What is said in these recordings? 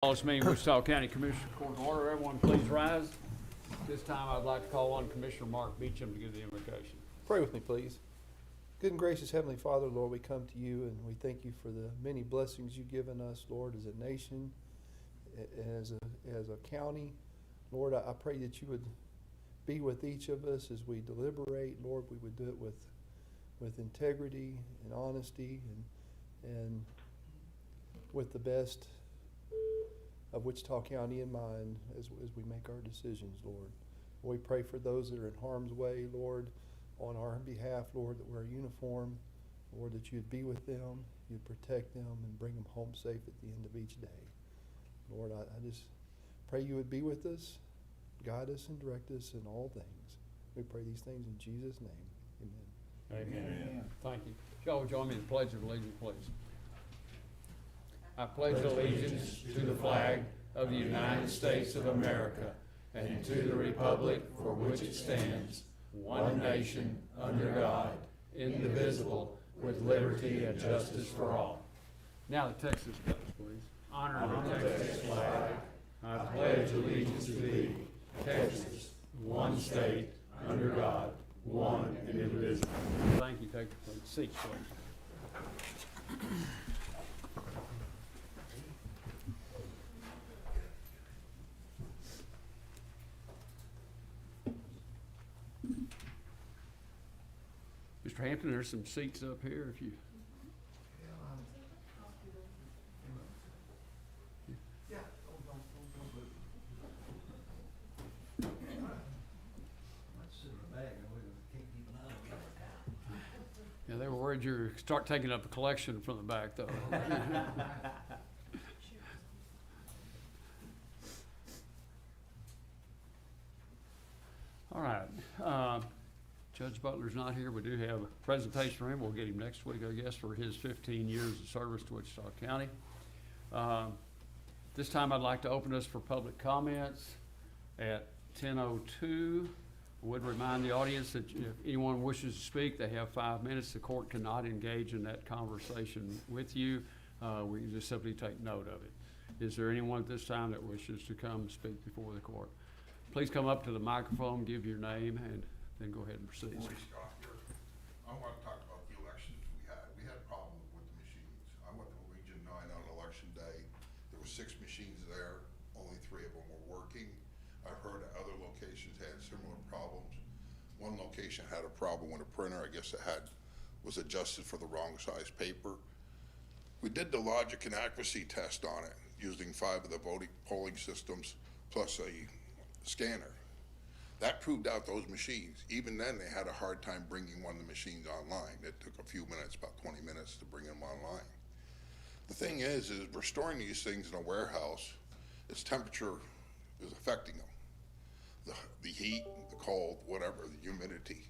Call this meeting, Wichita County Commissioners Court in order. Everyone please rise. This time I'd like to call on Commissioner Mark Beecham to give the invocation. Pray with me, please. Good and gracious Heavenly Father, Lord, we come to you and we thank you for the many blessings you've given us, Lord, as a nation, as a county. Lord, I pray that you would be with each of us as we deliberate. Lord, we would do it with integrity and honesty and with the best of Wichita County in mind as we make our decisions, Lord. We pray for those that are in harm's way, Lord, on our behalf, Lord, that wear a uniform, Lord, that you'd be with them, you'd protect them, and bring them home safe at the end of each day. Lord, I just pray you would be with us, guide us and direct us in all things. We pray these things in Jesus' name. Amen. Amen. Thank you. Y'all join me in the Pledge of Allegiance, please. I pledge allegiance to the flag of the United States of America and to the republic for which it stands, one nation, under God, indivisible, with liberty and justice for all. Now the Texas pledge, please. Honor the Texas flag. I pledge allegiance to thee, Texas, one state, under God, one and indivisible. Thank you. Take your seats, please. Mr. Hampton, there's some seats up here if you. Yeah, they were worried you'd start taking up a collection from the back, though. All right. Judge Butler's not here. We do have a presentation for him. We'll get him next week, I guess, for his 15 years of service to Wichita County. This time I'd like to open us for public comments at 10:02. I would remind the audience that if anyone wishes to speak, they have 5 minutes. The court cannot engage in that conversation with you. We can just simply take note of it. Is there anyone at this time that wishes to come speak before the court? Please come up to the microphone, give your name, and then go ahead and proceed. Morning, Scott here. I want to talk about the elections we had. We had problems with the machines. I went to Region 9 on election day. There were 6 machines there. Only 3 of them were working. I've heard that other locations had similar problems. One location had a problem with a printer. I guess it was adjusted for the wrong size paper. We did the logic and accuracy test on it using 5 of the polling systems plus a scanner. That proved out those machines. Even then, they had a hard time bringing one of the machines online. It took a few minutes, about 20 minutes, to bring them online. The thing is we're storing these things in a warehouse. Its temperature is affecting them. The heat, the cold, whatever, the humidity.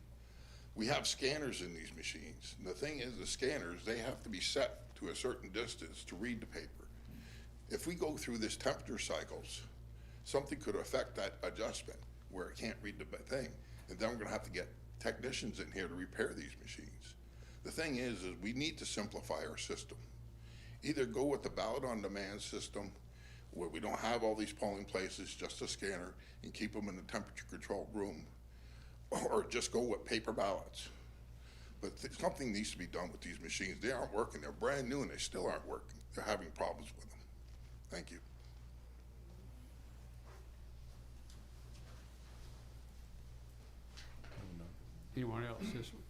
We have scanners in these machines. And the thing is, the scanners, they have to be set to a certain distance to read the paper. If we go through this temperature cycles, something could affect that adjustment where it can't read the thing. And then we're gonna have to get technicians in here to repair these machines. The thing is we need to simplify our system. Either go with the ballot on demand system where we don't have all these polling places, just a scanner, and keep them in the temperature controlled room, or just go with paper ballots. But something needs to be done with these machines. They aren't working. They're brand new and they still aren't working. They're having problems with them. Thank you. Anyone else? This one?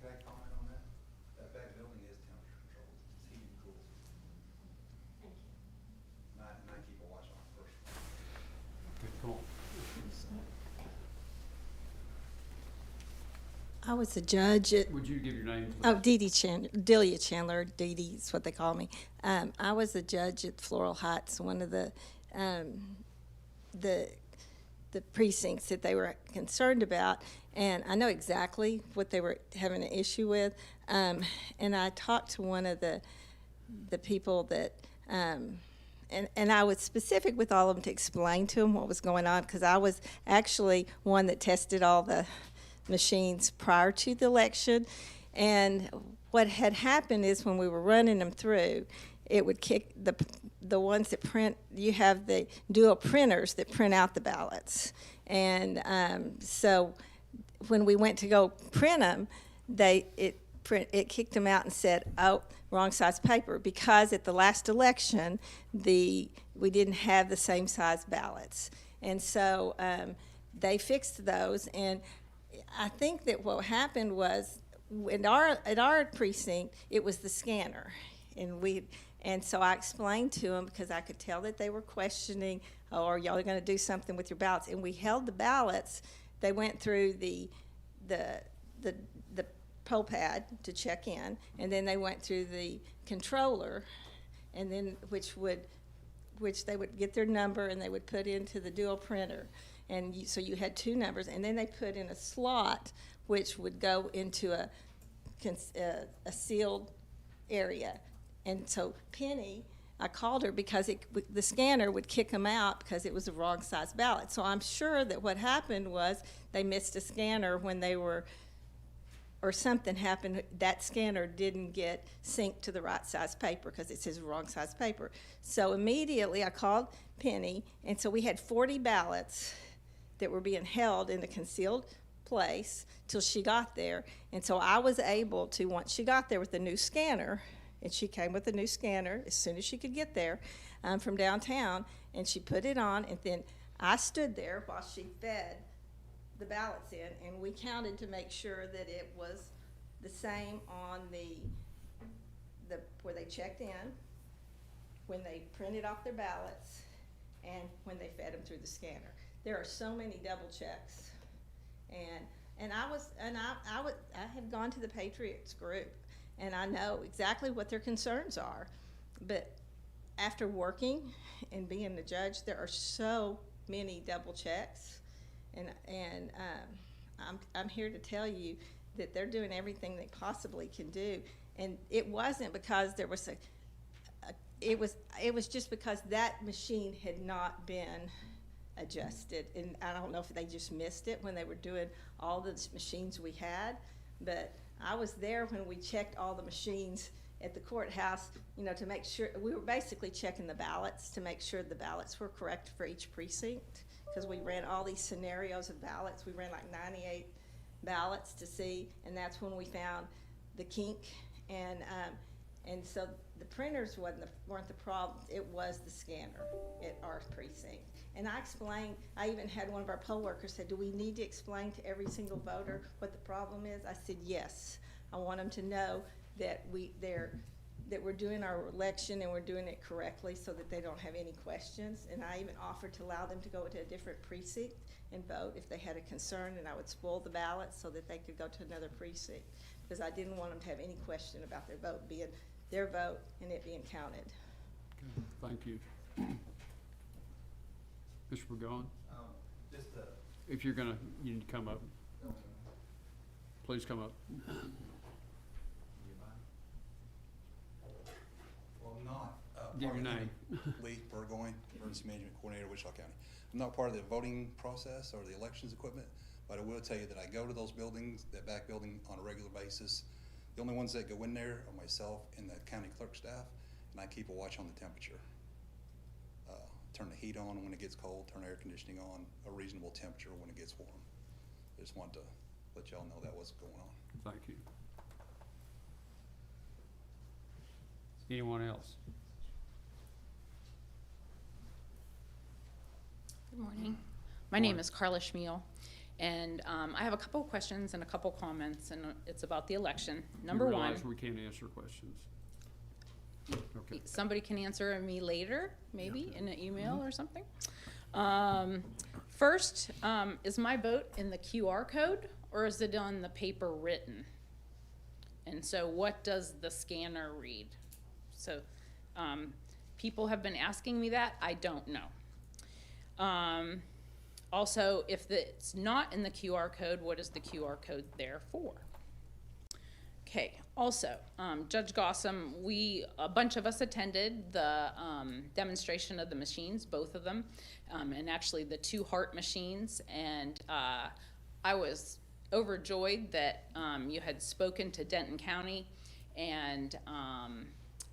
Can I comment on that? That back building is temperature controlled, it's heated and cooled. Thank you. And I keep a watch on it first. Okay, come on. I was a judge at, Would you give your name? oh, Delia Chandler, Dee Dee is what they call me. I was a judge at Floral Heights, one of the precincts that they were concerned about, and I know exactly what they were having an issue with. And I talked to one of the people that, and I was specific with all of them to explain to them what was going on, because I was actually one that tested all the machines prior to the election. And what had happened is when we were running them through, it would kick the ones that print. You have the dual printers that print out the ballots, and so when we went to go print them, it kicked them out and said, "Oh, wrong size paper," because at the last election we didn't have the same size ballots, and so they fixed those. And I think that what happened was at our precinct it was the scanner, and so I explained to them, because I could tell that they were questioning, "Oh, are y'all going to do something with your ballots?" And we held the ballots. They went through the poll pad to check in, and then they went through the controller, and then which they would get their number and they would put into the dual printer, and so you had two numbers, and then they put in a slot which would go into a sealed area. And so Penny, I called her because the scanner would kick them out because it was the wrong size ballot. So I'm sure that what happened was they missed a scanner when they were, or something happened, that scanner didn't get synced to the right size paper because it says wrong size paper. So immediately I called Penny, and so we had 40 ballots that were being held in a concealed place till she got there. And so I was able to, once she got there with the new scanner, and she came with a new scanner as soon as she could get there from downtown, and she put it on, and then I stood there while she fed the ballots in, and we counted to make sure that it was the same on the where they checked in, when they printed off their ballots, and when they fed them through the scanner. There are so many double checks, and I have gone to the Patriots group, and I know exactly what their concerns are. But after working and being the judge, there are so many double checks, and I'm here to tell you that they're doing everything they possibly can do. And it wasn't because there was it was just because that machine had not been adjusted, and I don't know if they just missed it when they were doing all the machines we had, but I was there when we checked all the machines at the courthouse, to make sure. We were basically checking the ballots to make sure the ballots were correct for each precinct, because we ran all these scenarios of ballots. We ran like 98 ballots to see, and that's when we found the kink. And so the printers weren't the problem. It was the scanner at our precinct. And I explained, I even had one of our poll workers said, "Do we need to explain to every single voter what the problem is?" I said, "Yes. I want them to know that we're doing our election and we're doing it correctly so that they don't have any questions." And I even offered to allow them to go to a different precinct and vote if they had a concern, and I would spoil the ballots so that they could go to another precinct, because I didn't want them to have any question about their vote being their vote and it being counted. Okay, thank you. Mr. Burgoyne, Just if you're you need to come up. Please come up. Well, I'm not. Give part your of name. Lee Burgoyne, Emergency Management Coordinator, Wichita County. I'm not part of the voting process or the elections equipment, but I will tell you that I go to those buildings, that back building, on a regular basis. The only ones that go in there are myself and the county clerk staff, and I keep a watch on the temperature. Turn the heat on when it gets cold, turn air conditioning on, a reasonable temperature when it gets warm. I just wanted to let y'all know that was going on. Thank you. Anyone else? Good morning. My name is Carla Schmiel, and I have a couple of questions and a couple of comments, and it's about the election. Number You one, realize we can't answer questions. Okay. somebody can answer me later, maybe in an email or something. First, is my vote in the QR code, or is it on the paper written? And so what does the scanner read? So people have been asking me that. I don't know. Also, if it's not in the QR code, what is the QR code there for? Okay, also, Judge Gossam, a bunch of us attended the demonstration of the machines, both of them, and actually the 2 heart machines, and I was overjoyed that you had spoken to Denton County and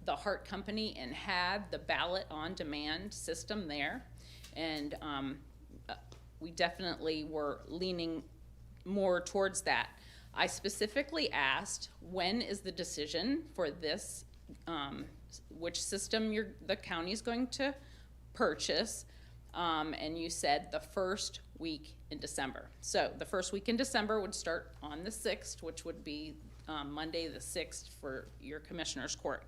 the Hart Company and had the ballot on demand system there. And we definitely were leaning more towards that. I specifically asked, when is the decision for this, which system the county's going to purchase? And you said the first week in December. So the first week in December would start on the 6th, which would be Monday the 6th for your commissioner's court.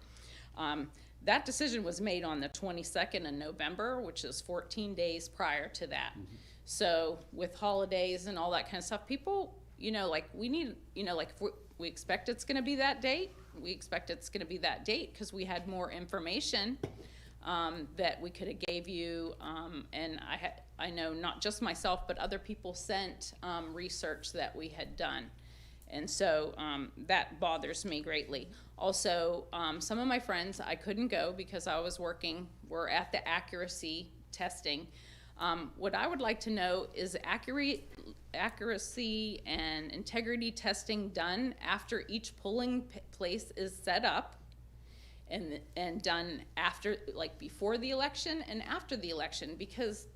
That decision was made on the 22nd of November, which is 14 days prior to that. Mm-hmm. So with holidays and all that kind of stuff, people, like we need, like if we expect it's gonna be that date, we expect it's gonna be that date because we had more information that we could have gave you. And I know not just myself, but other people sent research that we had done. And so that bothers me greatly. Also, some of my friends, I couldn't go because I was working, were at the accuracy testing. What I would like to know is accuracy and integrity testing done after each polling place is set up and done after, like before the election and after the election, because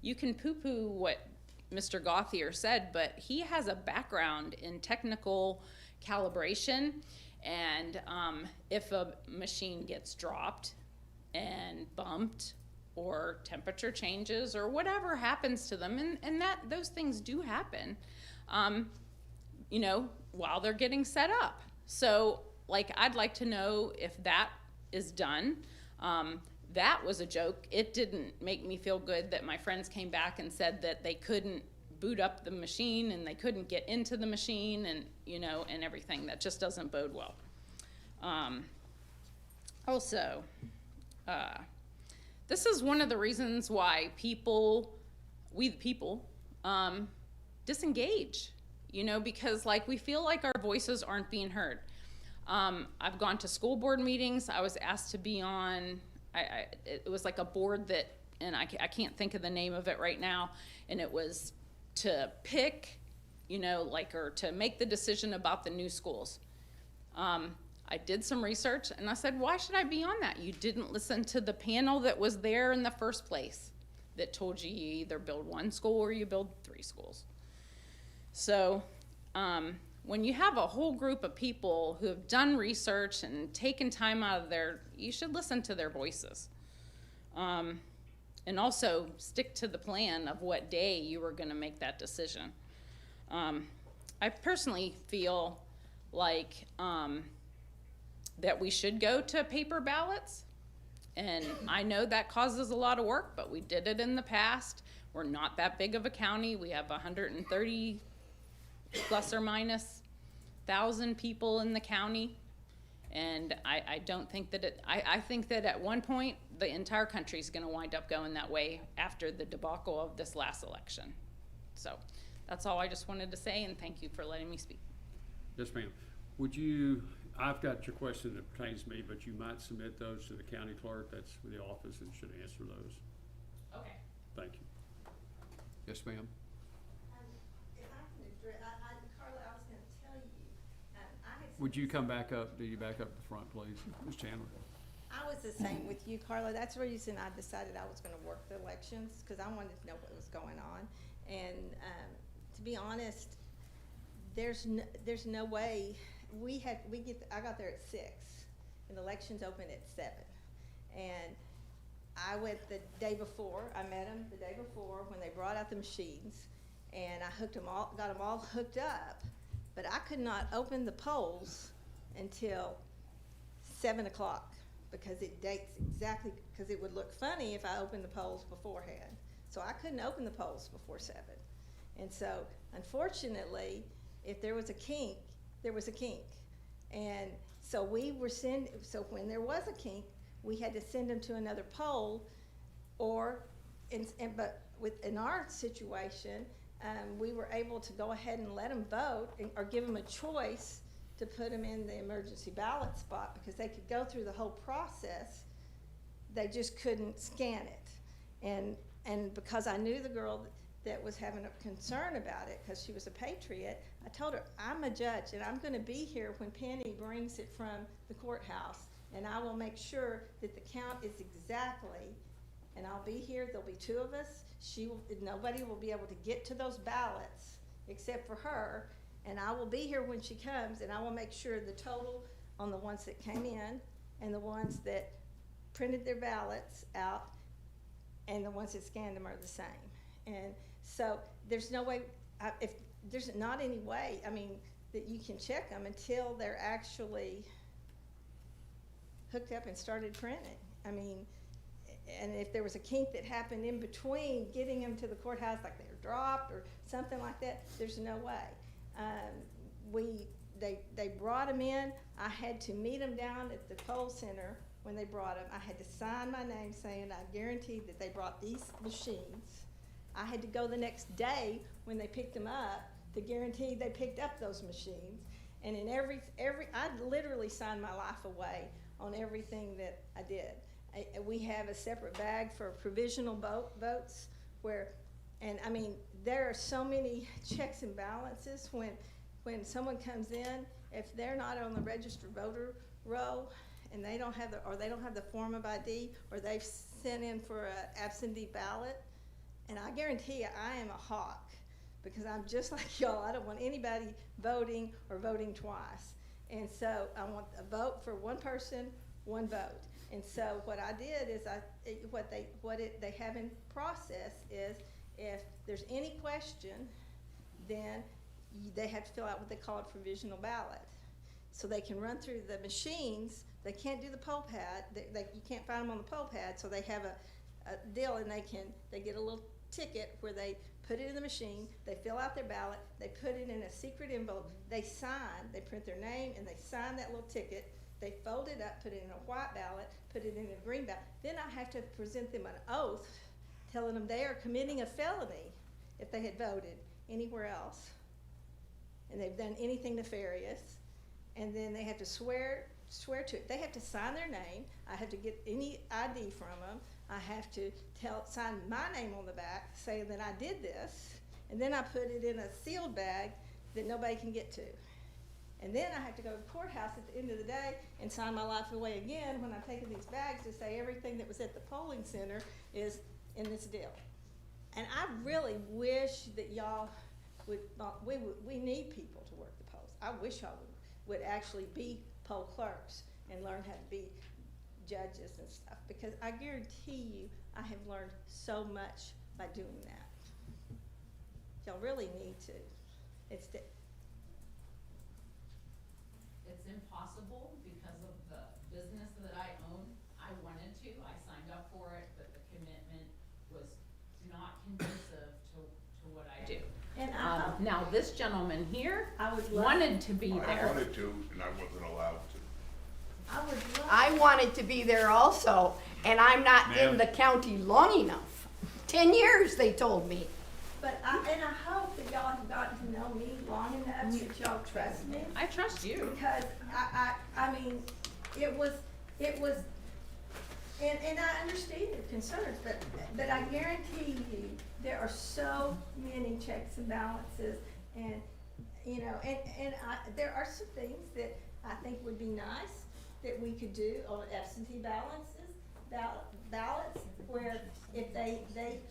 you can poo-poo what Mr. Gauthier said, but he has a background in technical calibration, and if a machine gets dropped and bumped or temperature changes or whatever happens to them, and that those things do happen, while they're getting set up. So I'd like to know if that is done. That was a joke. It didn't make me feel good that my friends came back and said that they couldn't boot up the machine and they couldn't get into the machine and, and everything. That just doesn't bode well. Also, this is one of the reasons why we the people, disengage, because we feel like our voices aren't being heard. I've gone to school board meetings. I was asked to be on, it was like a board that, and I can't think of the name of it right now, and it was to pick, or to make the decision about the new schools. I did some research and I said, why should I be on that? You didn't listen to the panel that was there in the first place that told you either build one school or you build 3 schools. So, when you have a whole group of people who have done research and taken time out of you should listen to their voices. And also stick to the plan of what day you were gonna make that decision. I personally feel like that we should go to paper ballots. And I know that causes a lot of work, but we did it in the past. We're not that big of a county. We have 130 plus or minus 1,000 people in the county. And I don't think that I think that at one point, the entire country is gonna wind up going that way after the debacle of this last election. So that's all I just wanted to say, and thank you for letting me speak. Yes, ma'am. I've got your question that pertains to me, but you might submit those to the county clerk. That's the office and should answer those. Okay. Thank you. Yes, ma'am. If I can address, Carla, I was gonna tell you, I had. Would you come back up? Do you back up the front, please, Ms. Chandler? I was the same with you, Carla. That's the reason I decided I was gonna work the elections, because I wanted to know what was going on. And, to be honest, there's no way, I got there at 6, and the elections open at 7. And I went the day before, I met them the day before when they brought out the machines, and I got them all hooked up, but I could not open the polls until 7 o'clock, because it dates exactly, because it would look funny if I opened the polls beforehand. So I couldn't open the polls before 7. And so, unfortunately, if there was a kink, there was a kink. And so so when there was a kink, we had to send them to another poll, but in our situation, we were able to go ahead and let them vote or give them a choice to put them in the emergency ballot spot, because they could go through the whole process. They just couldn't scan it. And because I knew the girl that was having a concern about it, because she was a patriot, I told her, I'm a judge and I'm gonna be here when Penny brings it from the courthouse, And I will make sure that the count is exactly, and I'll be here, there'll be two of us. Nobody will be able to get to those ballots except for her. And I will be here when she comes, and I will make sure the total on the ones that came in and the ones that printed their ballots out and the ones that scanned them are the same. And so there's no way, if there's not any way, I mean, that you can check them until they're actually hooked up and started printing. I mean, and if there was a kink that happened in between getting them to the courthouse, like they were dropped or something like that, there's no way. They brought them in. I had to meet them down at the poll center when they brought them. I had to sign my name saying I guaranteed that they brought these machines. I had to go the next day when they picked them up to guarantee they picked up those machines. And in I literally signed my life away on everything that I did. We have a separate bag for provisional votes and I mean, there are so many checks and balances when someone comes in, if they're not on the registered voter roll and they don't have the form of ID, or they've sent in for an absentee ballot, and I guarantee you I am a hawk because I'm just like y'all. I don't want anybody voting or voting twice. And so I want a vote for one person, one vote. And so what I did is they have in process is if there's any question, then they have to fill out what they call a provisional ballot. So they can run through the machines. They can't do the poll pad. You can't find them on the poll pad. So they have a deal, and they get a little ticket where they put it in the machine. They fill out their ballot. They put it in a secret envelope. They sign. They print their name and they sign that little ticket. They fold it up, put it in a white ballot, put it in a green ballot. Then I have to present them an oath telling them they are committing a felony if they had voted anywhere else and they've done anything nefarious. And then they have to swear to it. They have to sign their name. I have to get any ID from them. I have to sign my name on the back saying that I did this. And then I put it in a sealed bag that nobody can get to. And then I have to go to the courthouse at the end of the day and sign my life away again when I'm taking these bags to say everything that was at the polling center is in this deal. And I really wish that y'all we need people to work the polls. I wish y'all would actually be poll clerks and learn how to be judges and stuff, because I guarantee you I have learned so much by doing that. Y'all really need to. It's impossible because of the business that I own. I wanted to, I signed up for it, but the commitment was not conducive to what I do. And Now, this gentleman here I would love, wanted to be I there. wanted to, and I wasn't allowed to. I would love. I wanted to be there also, and I'm not in the county long enough. 10 years, they told me. But I hope that y'all have gotten to know me long enough that y'all trust me. I trust you. Because I mean, it was, and I understand your concerns, but I guarantee you, there are so many checks and balances, and, you know, there are some things that I think would be nice that we could do on absentee ballots, where if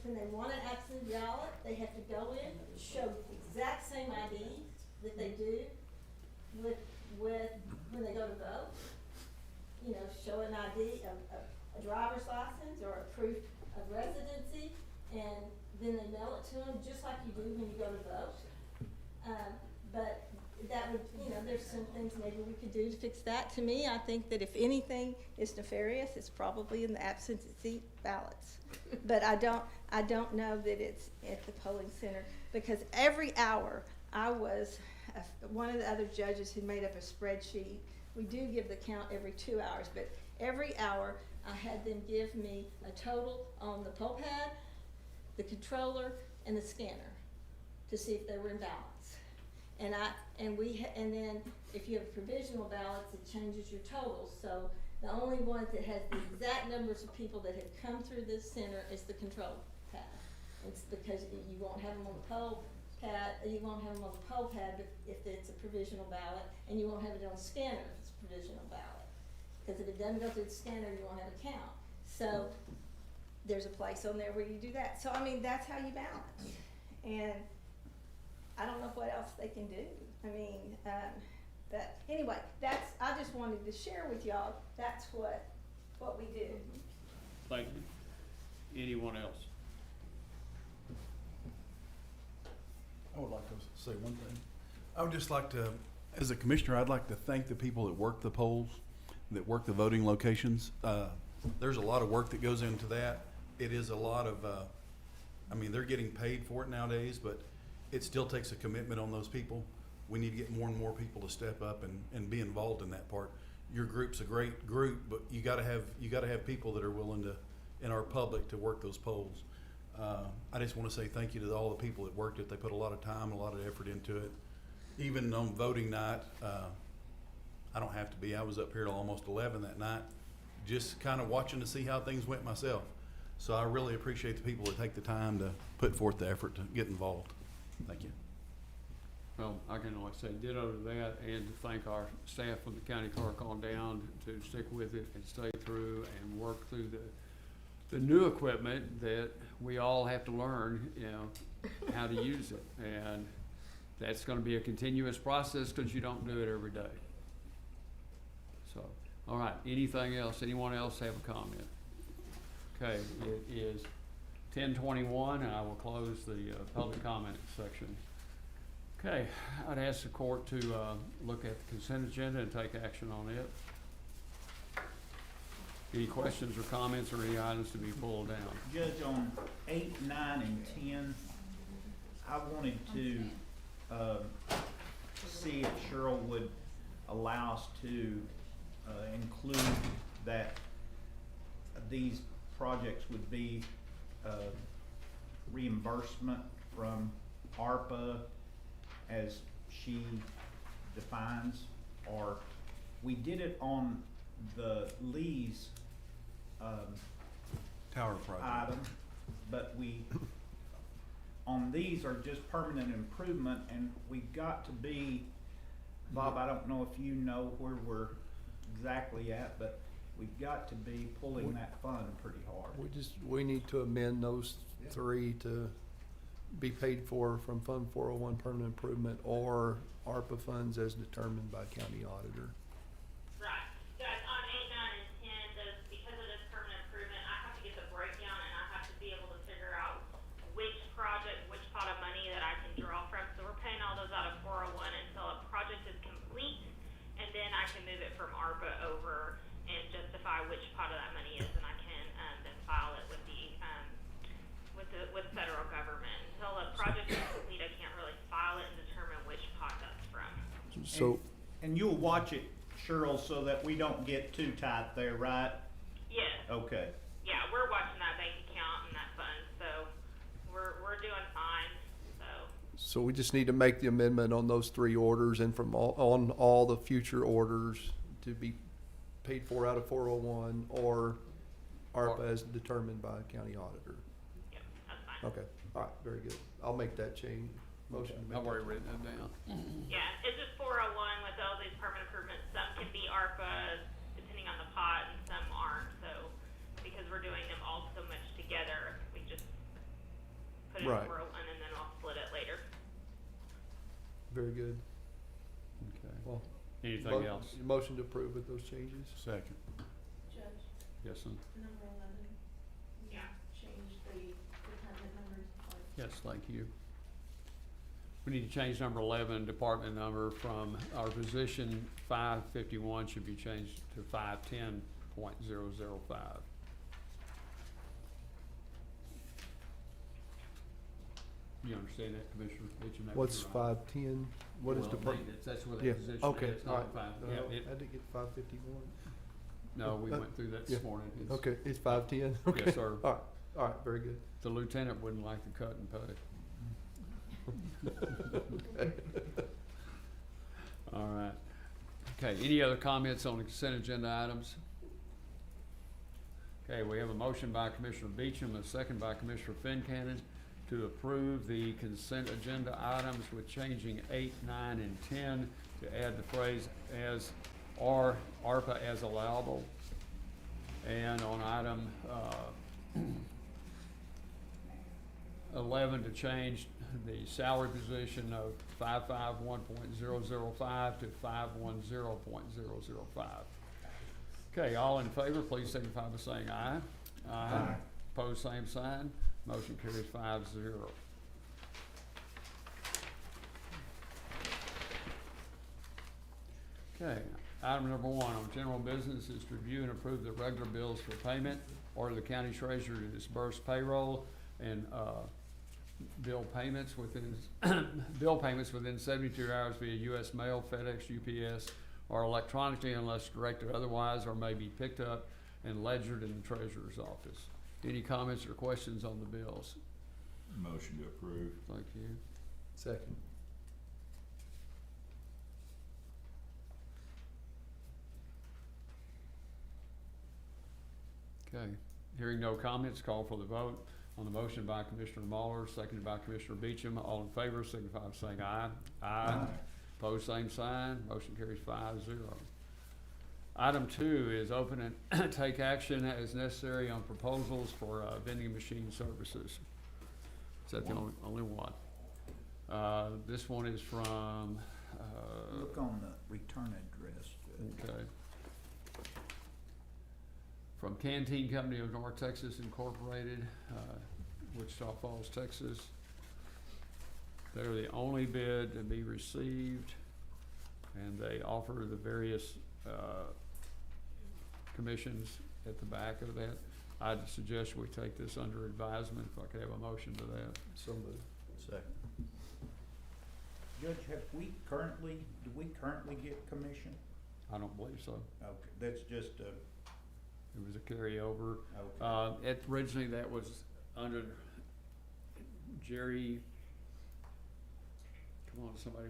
when they want an absentee ballot, they have to go in, show the exact same ID that they do with when they go to vote. You know, show an ID, a driver's license or a proof of residency, and then they mail it to them just like you do when you go to vote. But that would, you know, there's some things maybe we could do to fix that. To me, I think that if anything is nefarious, it's probably in the absentee ballots. But I don't know that it's at the polling center, because every hour I was one of the other judges who made up a spreadsheet. We do give the count every 2 hours, but every hour I had them give me a total on the poll pad, the controller, and the scanner to see if they were in balance. And then if you have provisional ballots, it changes your totals. So the only one that has the exact numbers of people that have come through this center is the control pad. It's because you won't have them on the poll pad. You won't have them on the poll pad if it's a provisional ballot, and you won't have it on the scanner if it's a provisional ballot. because if it doesn't go through the scanner, you won't have a count. So there's a place on there where you do that. So, I mean, that's how you balance. And I don't know what else they can do. I mean, but anyway, I just wanted to share with y'all, that's what we do. Thank you. Anyone else? I would like to say one thing. I would just like to, as a commissioner, I'd like to thank the people that work the polls, that work the voting locations. There's a lot of work that goes into that. It is a lot of, I mean, they're getting paid for it nowadays, but it still takes a commitment on those people. We need to get more and more people to step up and be involved in that part. Your group's a great group, but you gotta have people that are willing to, in our public, to work those polls. I just wanna say thank you to all the people that worked it. They put a lot of time, a lot of effort into it. Even on voting night, I don't have to be, I was up here till almost 11 that night, just kinda watching to see how things went myself. So I really appreciate the people that take the time to put forth the effort to get involved. Thank you. Well, I can only say ditto to that, and to thank our staff from the county clerk on down to stick with it and stay through and work through the new equipment that we all have to learn, you know, how to use it. And that's gonna be a continuous process, cause you don't do it every day. So, all right, anything else? Anyone else have a comment? Okay, it is 10:21, and I will close the public comment section. Okay, I'd ask the court to look at the consent agenda and take action on it. Any questions or comments or any items to be pulled down? Judge, on 8, 9, and 10, I wanted to see if Cheryl would allow us to include that these projects would be reimbursement from ARPA as she defines, or we did it on the Lee's Tower project. item, but we, on these are just permanent improvement, and we got to be, Bob, I don't know if you know where we're exactly at, but we've got to be pulling that fund pretty hard. We need to amend those three to be paid for from Fund 401 permanent improvement or ARPA funds as determined by county auditor. Right. Guys, on 8, 9, and 10, those, because of this permanent improvement, I have to get the breakdown and I have to be able to figure out which project, which pot of money that I can draw from. So we're paying all those out of 401 until a project is complete, and then I can move it from ARPA over and justify which pot of that money is, and I can then file it with with federal government. Until a project is complete, I can't really file it and determine which pot that's from. So, And you'll watch it, Cheryl, so that we don't get too tight there, right? Yes. Okay. Yeah, we're watching that bank account and that fund, so we're doing fine, so we just need to make the amendment on those three orders and from on all the future orders to be paid for out of 401 or ARPA as determined by county auditor. Yep, that's fine. Okay, all right, very good. I'll make that change, motion to make I've that. already written that down. Yeah, it's just 401 with all these permanent improvements. Some can be ARPA, depending on the pot, and some aren't. So, because we're doing them all so much together, we just put it Right. in 401 and then I'll split it later. Very good. Okay. Well, Anything else? Motion to approve with those changes? Second. Judge, Yes, sir. number 11, Yeah. change the department numbers. Yes, thank you. We need to change number 11, department number from our position 551 should be changed to 510.005. You understand that, Commissioner Mitchell? That was What's your item. 510? What is Well, department? maintenance, that's where Yeah, that position okay, is, all not right. five. Yeah, it- I did get 551. no, we went through that this yeah. morning. It's- Okay, it's 510? Okay. Yes, sir. All right, very good. The lieutenant wouldn't like the cut and pay. All right. Okay, any other comments on the consent agenda items? Okay, we have a motion by Commissioner Beecham, a second by Commissioner Fincannon to approve the consent agenda items with changing 8, 9, and 10 to add the phrase as or ARPA as allowable. And on item 11, to change the salary position of 551.005 to 510.005. Okay, all in favor, please signify by saying aye. Aye. Pose same sign. Motion carries 5-0. Okay, item number 1 on general business is to review and approve the regular bills for payment, order the county treasurer to disperse payroll and bill payments within 72 hours via U.S. mail, FedEx, UPS, or electronically unless directed otherwise, or may be picked up and ledgered in the treasurer's office. Any comments or questions on the bills? Motion to approve. Thank you. Second. Okay, hearing no comments, call for the vote on the motion by Commissioner Muller, seconded by Commissioner Beecham. All in favor, signify by saying aye. Aye. Pose same sign. Motion carries 5-0. Item 2 is open and take action as necessary on proposals for vending machine services. Is that the only one? This one is from, Look on the return address. okay. From Canteen Company of North Texas Incorporated, Wichita Falls, Texas. They're the only bid to be received, and they offer the various commissions at the back of that. I'd suggest we take this under advisement, if I could have a motion to that. So moved. Second. Judge, do we currently get commission? I don't believe so. Okay, that's just a, It was a carryover. okay. Originally, that was under Jerry, come on, somebody.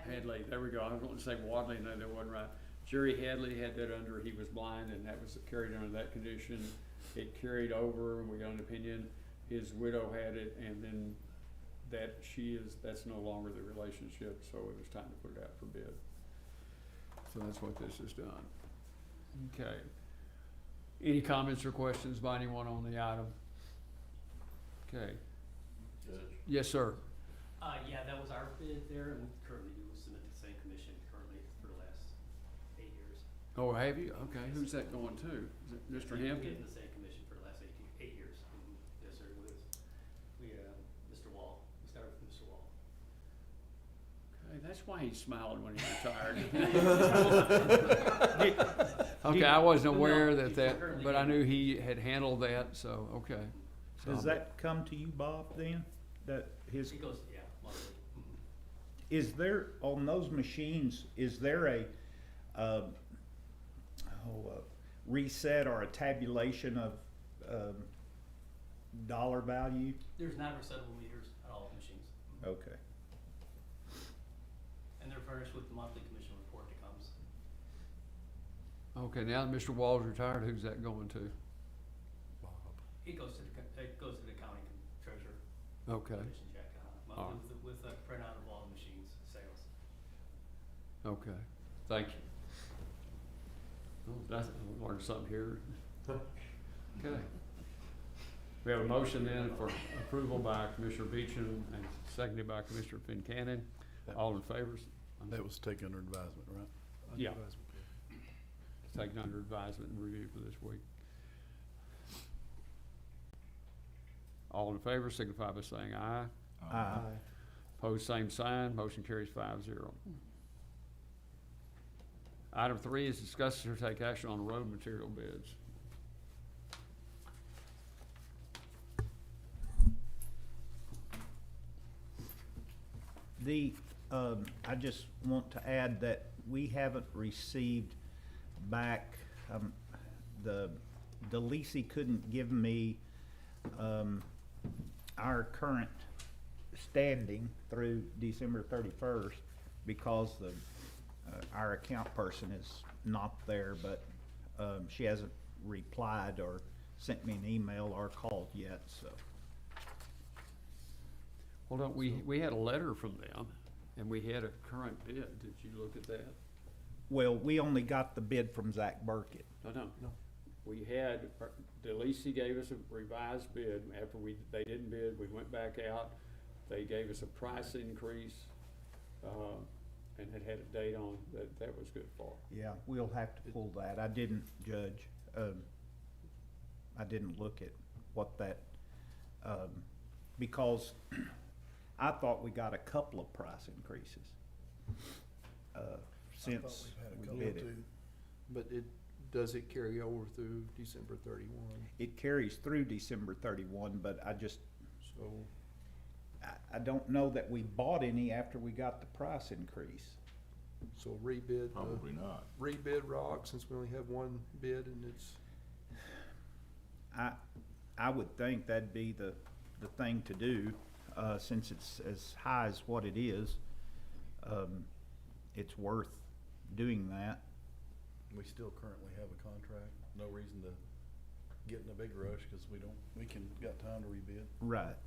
Hadley, there we go. I was going to say Wadley, no, that wasn't right. Jerry Hadley had that under, he was blind, and that was carried under that condition. It carried over, and we got an opinion. His widow had it, and then that's no longer the relationship, so it was time to put it out for bid. So that's what this has done. Okay. Any comments or questions by anyone on the item? Okay. Judge? Yes, sir. Yeah, that was our bid there, and we currently do submit the same commission currently for the last 8 years. Oh, have you? Okay, who's that going to? Is it Mr. We're Hampton? getting the same commission for the last 8 years. Yes, sir, it was. Mr. Wall, we started with Mr. Wall. Okay, that's why he's smiling when he's retired. Okay, I wasn't aware but I knew he had handled that, so, okay. So Does that come to you, Bob, then? That his, It goes, yeah, monthly. is there, on those machines, is there a, reset or a tabulation of, dollar value? There's not resettable meters at all machines, Okay. and they're furnished with the monthly commission report that comes. Okay, now that Mr. Wall's retired, who's that going to? It goes to the county treasurer. Okay, Commission check, All monthly with a printout of all the machines, sales. okay, thank you. Oh, that's, I learned something here. Okay. We have a motion then for approval by Commissioner Beecham and seconded by Commissioner Fincannon. All in favor? That was taken under advisement, right? Yeah. Taken under advisement and review for this week. All in favor, signify by saying aye. Aye. Pose same sign, motion carries 5-0. Item 3 is discuss or take action on road material bids. I just want to add that we haven't received back, DeLisi couldn't give me, our current standing through December 31st because our account person is not there, but, she hasn't replied or sent me an email or called yet, so. Well, don't we had a letter from them, and we had a current bid. Did you look at that? Well, we only got the bid from Zach Burkett. No. We had, DeLisi gave us a revised bid. After they didn't bid, we went back out. They gave us a price increase, and had a date on that was good for. Yeah, we'll have to pull that. I didn't judge, I didn't look at what that, because I thought we got a couple of price increases, since we bid it. But does it carry over through December 31? It carries through December 31, but So, I don't know that we bought any after we got the price increase. so rebid, Probably not. rebid rock, since we only have one bid and it's, I would think that'd be the thing to do, since it's as high as what it is. It's worth doing that. We still currently have a contract, no reason to get in a big rush, cause we got time to rebid. Right.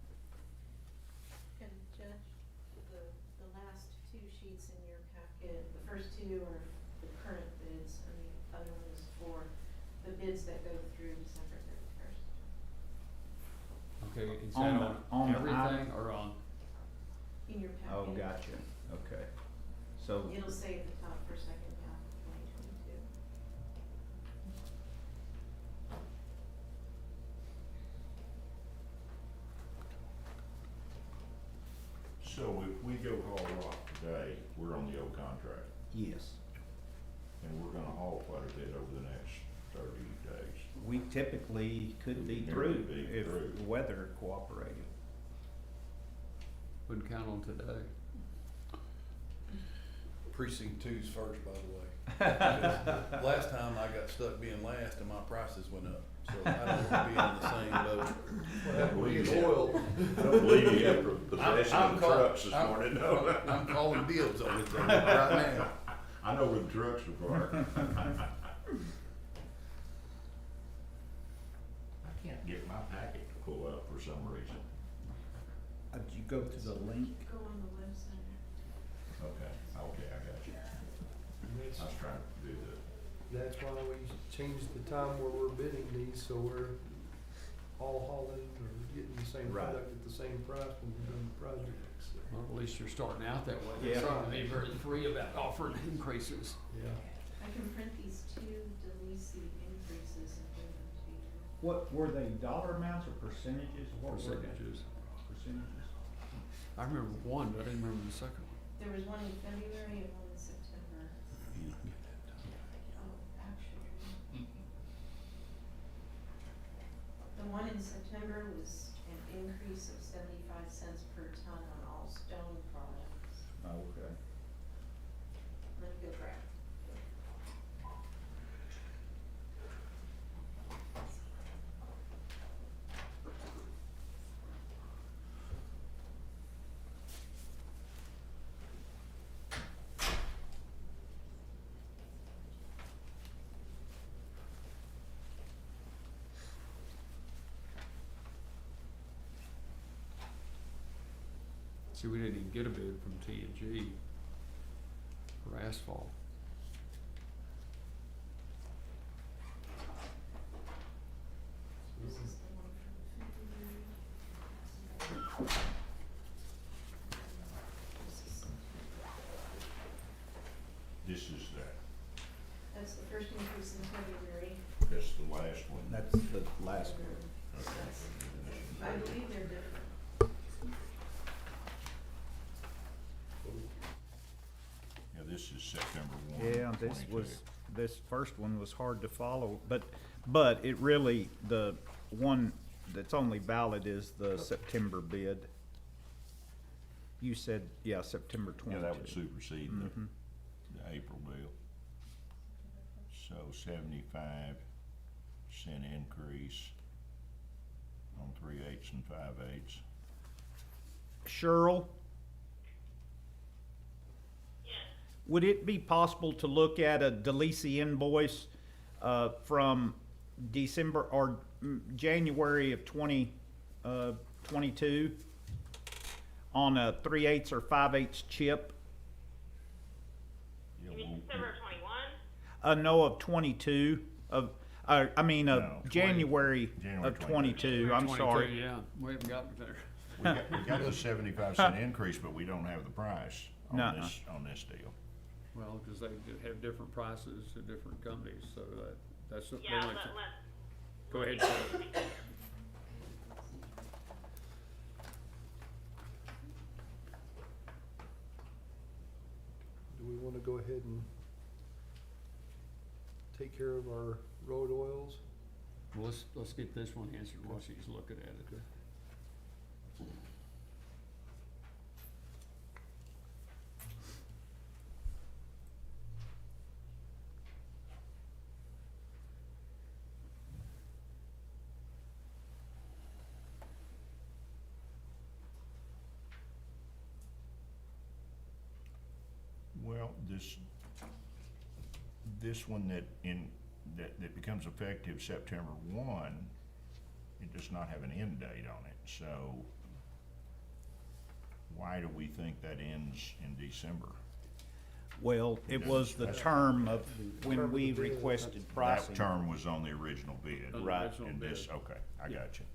And Judge, the last two sheets in your packet, the first two are the current bids, and the other one is for the bids that go through December 31st. Okay, is On that the- on on the everything or on? In your packet. Oh, gotcha, okay. So, It'll say at the top for second half of 2022. So if we go haul rock today, we're on the old contract, yes, and we're gonna haul quite a bit over the next 30 days. we typically could be Nearly through be if through. the weather cooperated. Wouldn't count on today. Precinct 2's first, by the way. Last time I got stuck being last and my prices went up, so I don't wanna be in the same boat. what happened believe with you. oil? I don't believe you have possession I'm of the call- trucks this I'm- morning, no. I'm calling dibs on it right now. I know where the trucks are parked. I can't get my packet to pull up for some reason. Did you go to the link? Go on the website. Okay, I got you. I was trying to do That's why we changed the time where we're bidding these, so we're all hauling or getting the same Right. product at the same price when we're doing the projects. Well, at least you're starting out that way. Yeah. You're trying to be very free about offering increases. Yeah. I can print these two DeLisi increases and give them to you. What, were they dollar amounts or percentages? What were they? Percentages. Percentages? I remember one, but I didn't remember the second one. There was one in February and one in September. Oh, actually. The one in September was an increase of 75 cents per ton on all stone products. Oh, okay. Let me go grab. See, we didn't even get a bid from T&G for asphalt. This is the one from February. This is this is that, That's the first increase in February. that's the last one. That's the last one. I believe they're different. Yeah, this is September 1, Yeah, this 22. was, this first one was hard to follow, but it really, the one that's only valid is the September bid. You said, yeah, September 22. Yeah, that would supersede Mhm. the April bill. So 75% increase on 3/8 and 5/8. Cheryl? Would it be possible to look at a DeLisi invoice, from December or January of 2022 on a 3/8 or 5/8 chip? Yeah, You mean we'll- December 21? No, of 22, of, I mean, No, of January January of 22, I'm 22, sorry. Yeah, we haven't gotten there. We got the 75-cent increase, but we don't have the price Nuh-uh. on this deal. Well, because they have different prices to different companies, so that's the Yeah, only but thing. let, Go ahead, Shelley. Do we wanna go ahead and take care of our road oils? Well, let's get this one answered while she's looking at it. Well, this one that becomes effective September 1, it does not have an end date on it, so why do we think that ends in December? Well, it was the term of when we requested pricing. That term was on the original bid. On the Right. original And this, bid. okay, I Yeah. got you.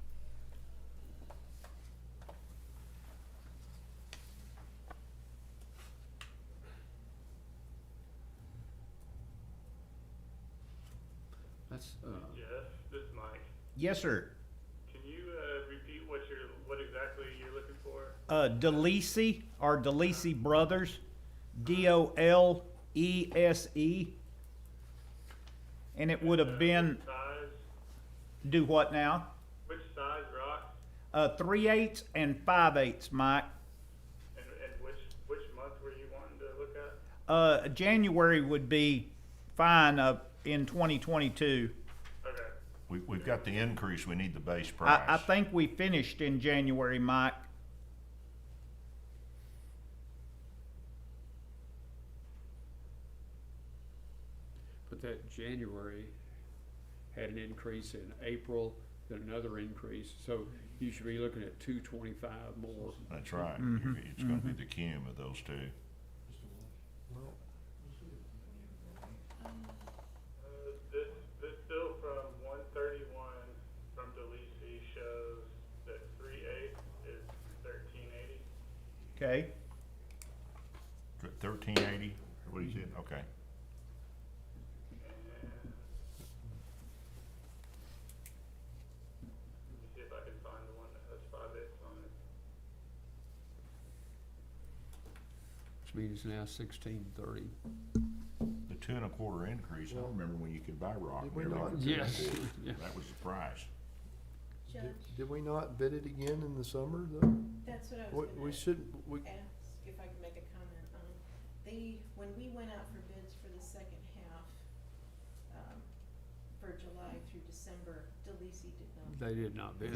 That's, Jeff, this is Mike. Yes, sir. Can you, repeat what exactly you're looking for? DeLisi, our DeLisi Brothers, DOLESE. And it would have been, Size, do what now? which size rock, 3/8 and 5/8, Mike. and which month were you wanting to look at? January would be fine, in 2022. Okay. We've got the increase, we need the base I price. think we finished in January, Mike. but that January had an increase in April, then another increase, so you should be looking at 225 more. That's right, Mhm, it's gonna be the cum of those two. Well, This bill from 131 from DeLisi shows that 3/8 is 1380. Okay. 1380, what is it? Okay. And let me see if I can find the one that has 5/8 on it. Which means it's now 1630. The 2 1/4 increase, I Well, remember when you could buy rock. did we nearly not- for 2 Yes, 1/4. yeah. That was the price. Judge, did we not bid it again in the summer, though? that's what I We, was we gonna should, we, ask if I could make a comment. When we went out for bids for the second half, for July through December, DeLisi did not. They did not bid.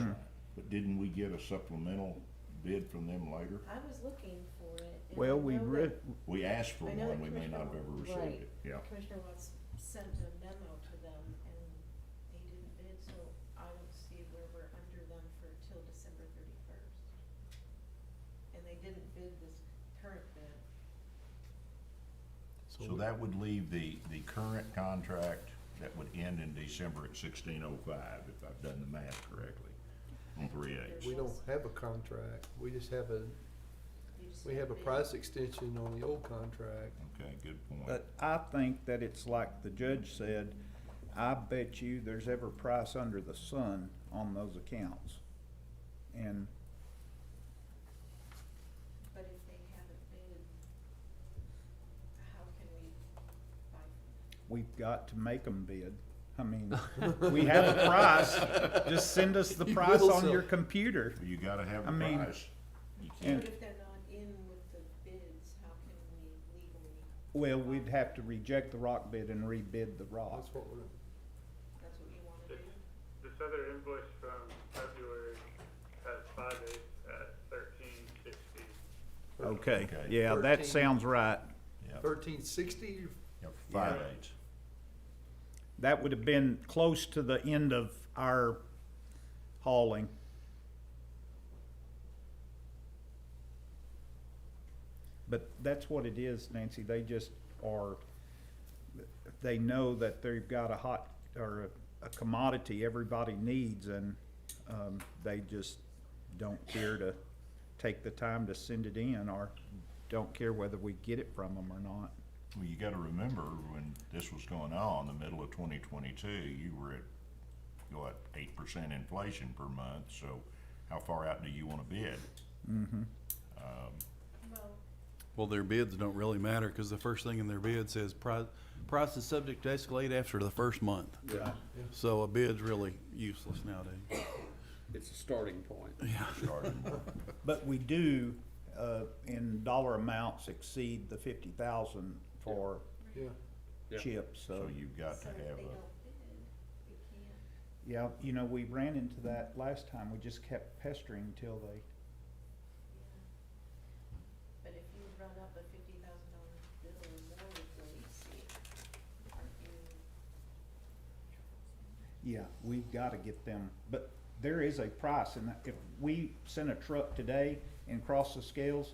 But didn't we get a supplemental bid from them later? I was looking for it. and Well, I we know re- that- We asked for I know one, that we may not have ever Commissioner received Right. it, yeah. Commissioner Watts sent a memo to them and they didn't bid, so I don't see where we're under them for till December 31st. And they didn't bid this current bid. So that would leave the current contract that would end in December at 1605, if I've done the math correctly, on 3/8. we don't have a contract, we just have You just we have a bid. price extension on the old contract. Okay, good point. But I think that it's like the judge said, I bet you there's every price under the sun on those accounts. And But if they haven't bid, how can we buy? we've got to make them bid. I mean, we have a price, just send us the You price will on sell. your computer. You gotta have I the mean, price. You and- But if they're not in with the bids, how can we legally, Well, we'd have to reject the rock bid and rebid the rock. That's what we're, that's what you wanna do? This other invoice from February has 5/8 at 1360. Okay, Okay. yeah, that 13. sounds right. Yep, 1360, yep, 5/8. That would have been close to the end of our hauling. But that's what it is, Nancy, they just are they know that they've got a hot, or a commodity everybody needs, and, they just don't care to take the time to send it in, or don't care whether we get it from them or not. Well, you gotta remember, when this was going on, the middle of 2022, you were at, what, 8% inflation per month, so how far out do you wanna bid? Mm-hmm. Well, their bids don't really matter, because the first thing in their bid says price is subject to escalate after the first month. Yeah, So a bid's really useless nowadays. it's a starting point. Starting. But we do, in dollar amounts, exceed the 50,000 for Yeah. Yeah. chips, So so. you've got to So if have they a, don't bid, we can't. Yeah, you know, we ran into that last time, we just kept pestering till they, But if you run up a $50,000 bill or more with Lacy, aren't you? yeah, we've gotta get them, but there is a price, and if we sent a truck today and crossed the scales,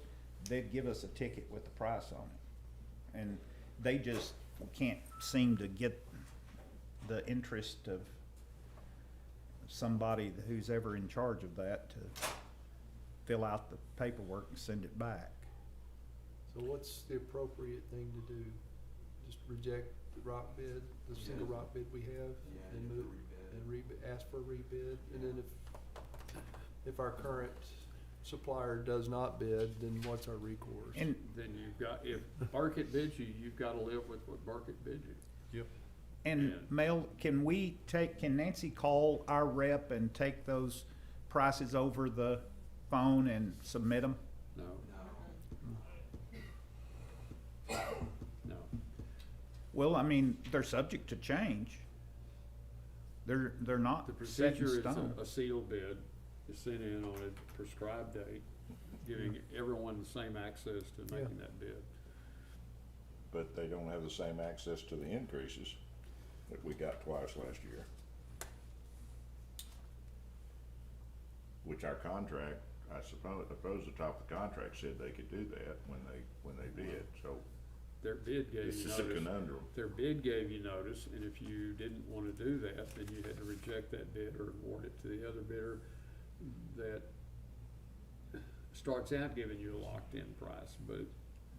they'd give us a ticket with the price on it. And they just can't seem to get the interest of somebody who's ever in charge of that to fill out the paperwork and send it back. So what's the appropriate thing to do? Just reject the rock bid, the single rock bid we have? And move, and ask for a rebid? And then if our current supplier does not bid, then what's our recourse? And, Then you've got, if Burkett bids you, you've gotta live with what Burkett bids you. Yep. and Yeah. Mel, can Nancy call our rep and take those prices over the phone and submit them? No. No. Well, I mean, they're subject to change. They're not The set in procedure is stone. a sealed bid is sent in on a prescribed date, giving everyone the same access to making that bid. but they don't have the same access to the increases that we got twice last year. Which our contract, I suppose the top of the contract said they could do that when they bid, so Their bid gave it's you just a notice. conundrum. Their bid gave you notice, and if you didn't wanna do that, then you had to reject that bid or award it to the other bidder that starts out giving you a locked-in price,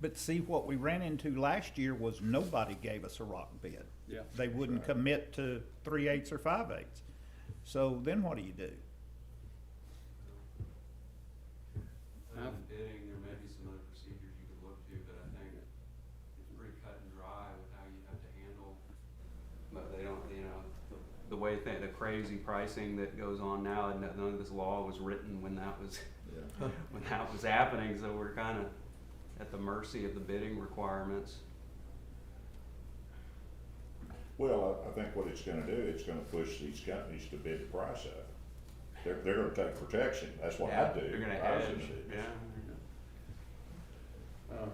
But see, what we ran into last year was nobody gave us a rock bid. yeah. They wouldn't Right. commit to 3/8 or 5/8. So then what do you do? I've- Other than bidding, there may be some other procedures you could look to, but I think it's pretty cut and dry with how you have to handle. But they don't, you know, the way the crazy pricing that goes on now, and none of this law was written when that was, when that was happening, so we're kinda at the mercy of the bidding requirements. Well, I think what it's gonna do, it's gonna push these companies to bid the price up. They're gonna take protection, that's what I do. They're gonna if I was in hedge, the business. yeah.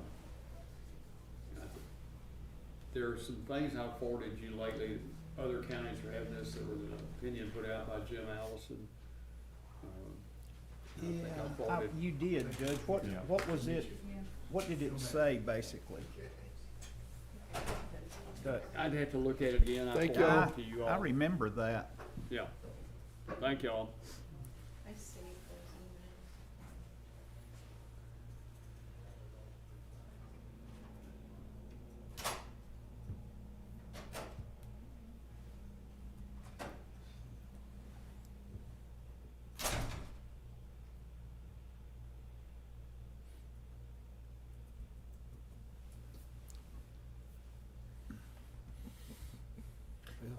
There are some things I've forwarded you lately, other counties are having this, there was an opinion put out by Jim Allison. I think I forwarded. You did, Judge. What was it, what did it say, basically? I'd have to look at it again, I Thank forwarded y'all. it to you all. I remember that. Yeah, thank y'all. I saved those emails.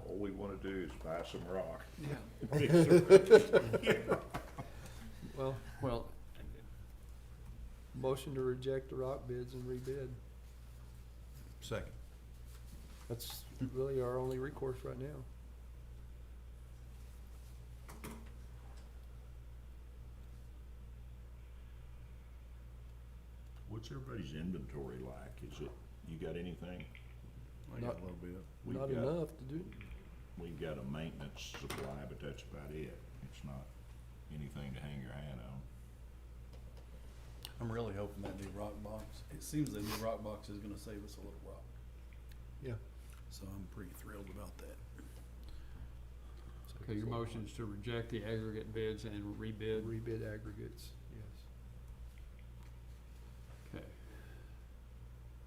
All we wanna do is buy some rock. Well, motion to reject the rock bids and rebid. Second. That's really our only recourse right now. What's everybody's inventory like? Is it, you got anything? I got a little bit. We've Not got- enough to do. We've got a maintenance supply, but that's about it. It's not anything to hang your hat on. I'm really hoping that new rock box, it seems the new rock box is gonna save us a little rock. Yeah. So I'm pretty thrilled about that. Okay, your motion is to reject the aggregate bids and rebid. Rebid aggregates, yes. Okay.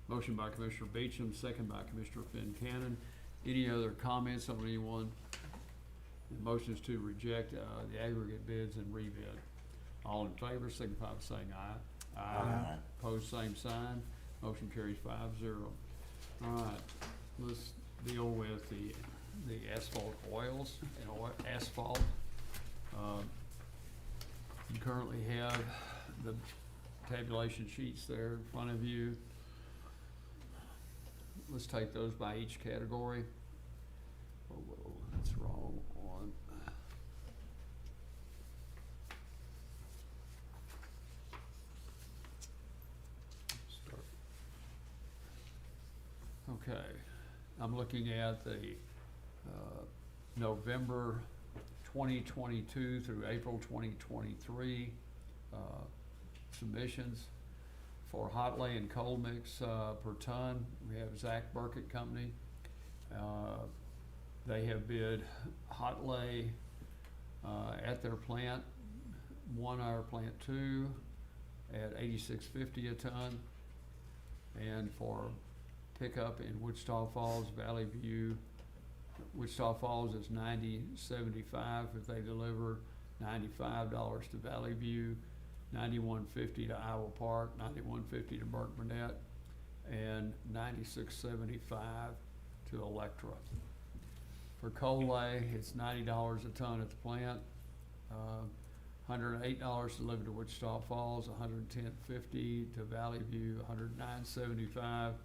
Motion by Commissioner Beecham, second by Commissioner Fincannon. Any other comments on anyone? The motion is to reject, the aggregate bids and rebid. All in favor, signify by saying aye. Aye. Opposed, same sign. Motion carries 5-0. All right, let's deal with the asphalt oils and asphalt. You currently have the tabulation sheets there in front of you. Let's take those by each category. Oh, whoa, that's wrong one. Start. Okay, I'm looking at the November 2022 through April 2023 submissions. For hot lay and cold mix per ton, we have Zach Burkett Company. They have bid hot lay at their plant 1, our plant 2 at $86.50 a ton. And for pickup in Wichita Falls, Valley View, Wichita Falls is $90.75 if they deliver, $95 to Valley View, $91.50 to Iowa Park, $91.50 to Burke Burnett, and $96.75 to Electra. For coal lay, it's $90 a ton at the plant, $108 delivered to Wichita Falls, $110.50 to Valley View, $109.75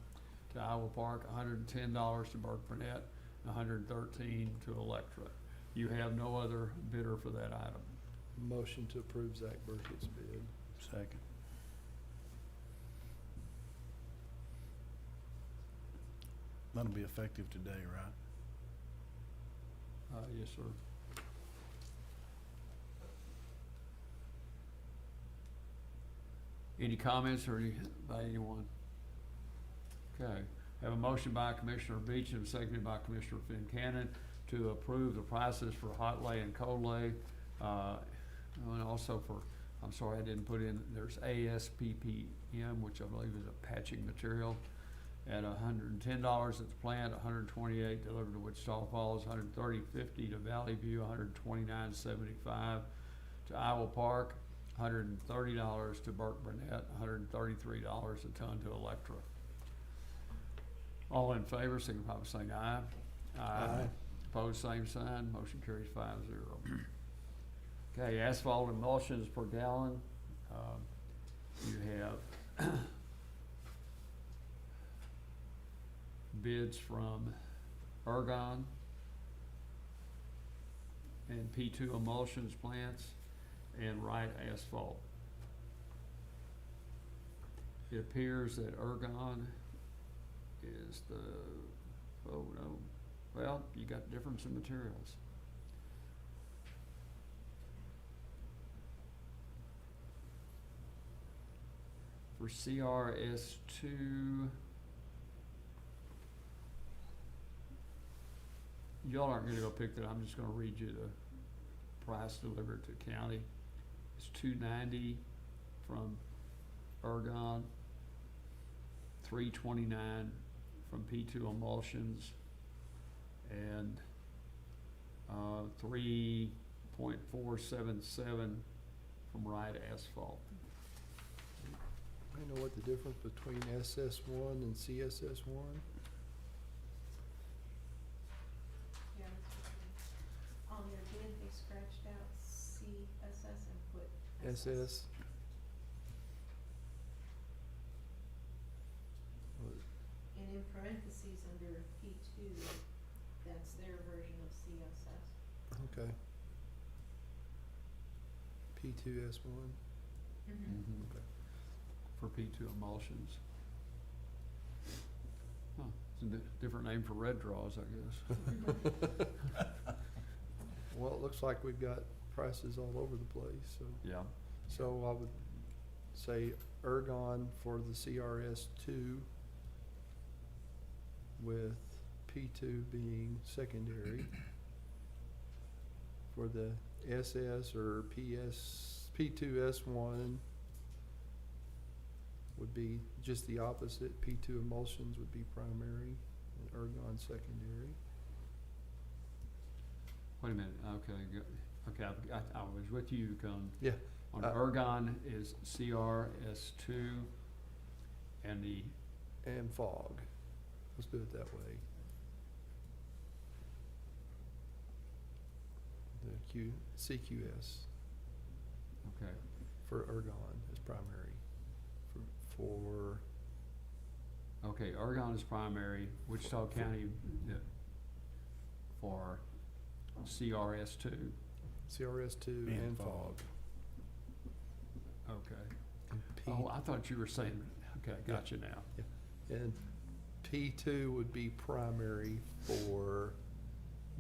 to Iowa Park, $110 to Burke Burnett, $113 to Electra. You have no other bidder for that item. Motion to approve Zach Burkett's bid. Second. That'll be effective today, right? Yes, sir. Any comments or any, by anyone? Okay, have a motion by Commissioner Beecham, seconded by Commissioner Fincannon to approve the prices for hot lay and cold lay. And also for, I'm sorry, I didn't put in, there's ASPPM, which I believe is a patching material, at $110 at the plant, $128 delivered to Wichita Falls, $130.50 to Valley View, $129.75 to Iowa Park, $130 to Burke Burnett, $133 a ton to Electra. All in favor, signify by saying aye. Aye. Opposed, same sign. Motion carries 5-0. Okay, asphalt emulsions per gallon. You have bids from Ergon and P2 Emulsions plants and Wright Asphalt. It appears that Ergon is the, oh no, well, you got difference in materials. For CRS2, y'all aren't gonna go pick that, I'm just gonna read you the price delivered to county. It's $290 from Ergon, $329 from P2 Emulsions, and $3.477 from Wright Asphalt. I know what the difference between SS1 and CSS1. Yeah, that's what they, on their bid, they scratched out CSS and put SS. And in parentheses under P2, that's their version of CSS. Okay. P2S1. Mm-hmm. Okay. For P2 Emulsions. Huh, it's a different name for red draws, I guess. Well, it looks like we've got prices all over the place, so. Yeah. So I would say Ergon for the CRS2 with P2 being secondary. For the SS or P2S1 would be just the opposite. P2 emulsions would be primary and ergon secondary. Wait a minute, okay, okay, I was with you, Yeah. on ergon is CRS2 and the, And fog. Let's do it that way. The CQS okay, for ergon is primary. For okay, ergon is primary, Wichita County, for CRS2, CRS2 And and fog. fog. okay. And Oh, I thought you were saying, okay, got you now. And P2 would be primary for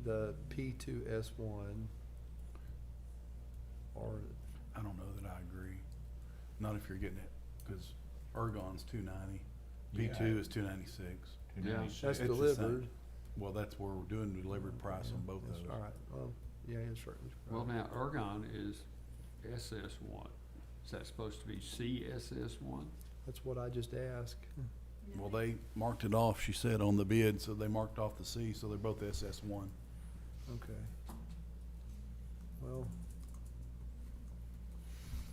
the P2S1 or, I don't know that I agree. Not if you're getting it, because ergon's 290, P2 is 296. Yeah. that's It's the same. delivered. Well, that's where we're doing the delivered price on both of That's those. all right, well, yeah, that's right. Well, now, ergon is SS1. Is that supposed to be CSS1? That's what I just asked. Well, they marked it off, she said, on the bid, so they marked off the C, so they're both SS1. Okay. Well,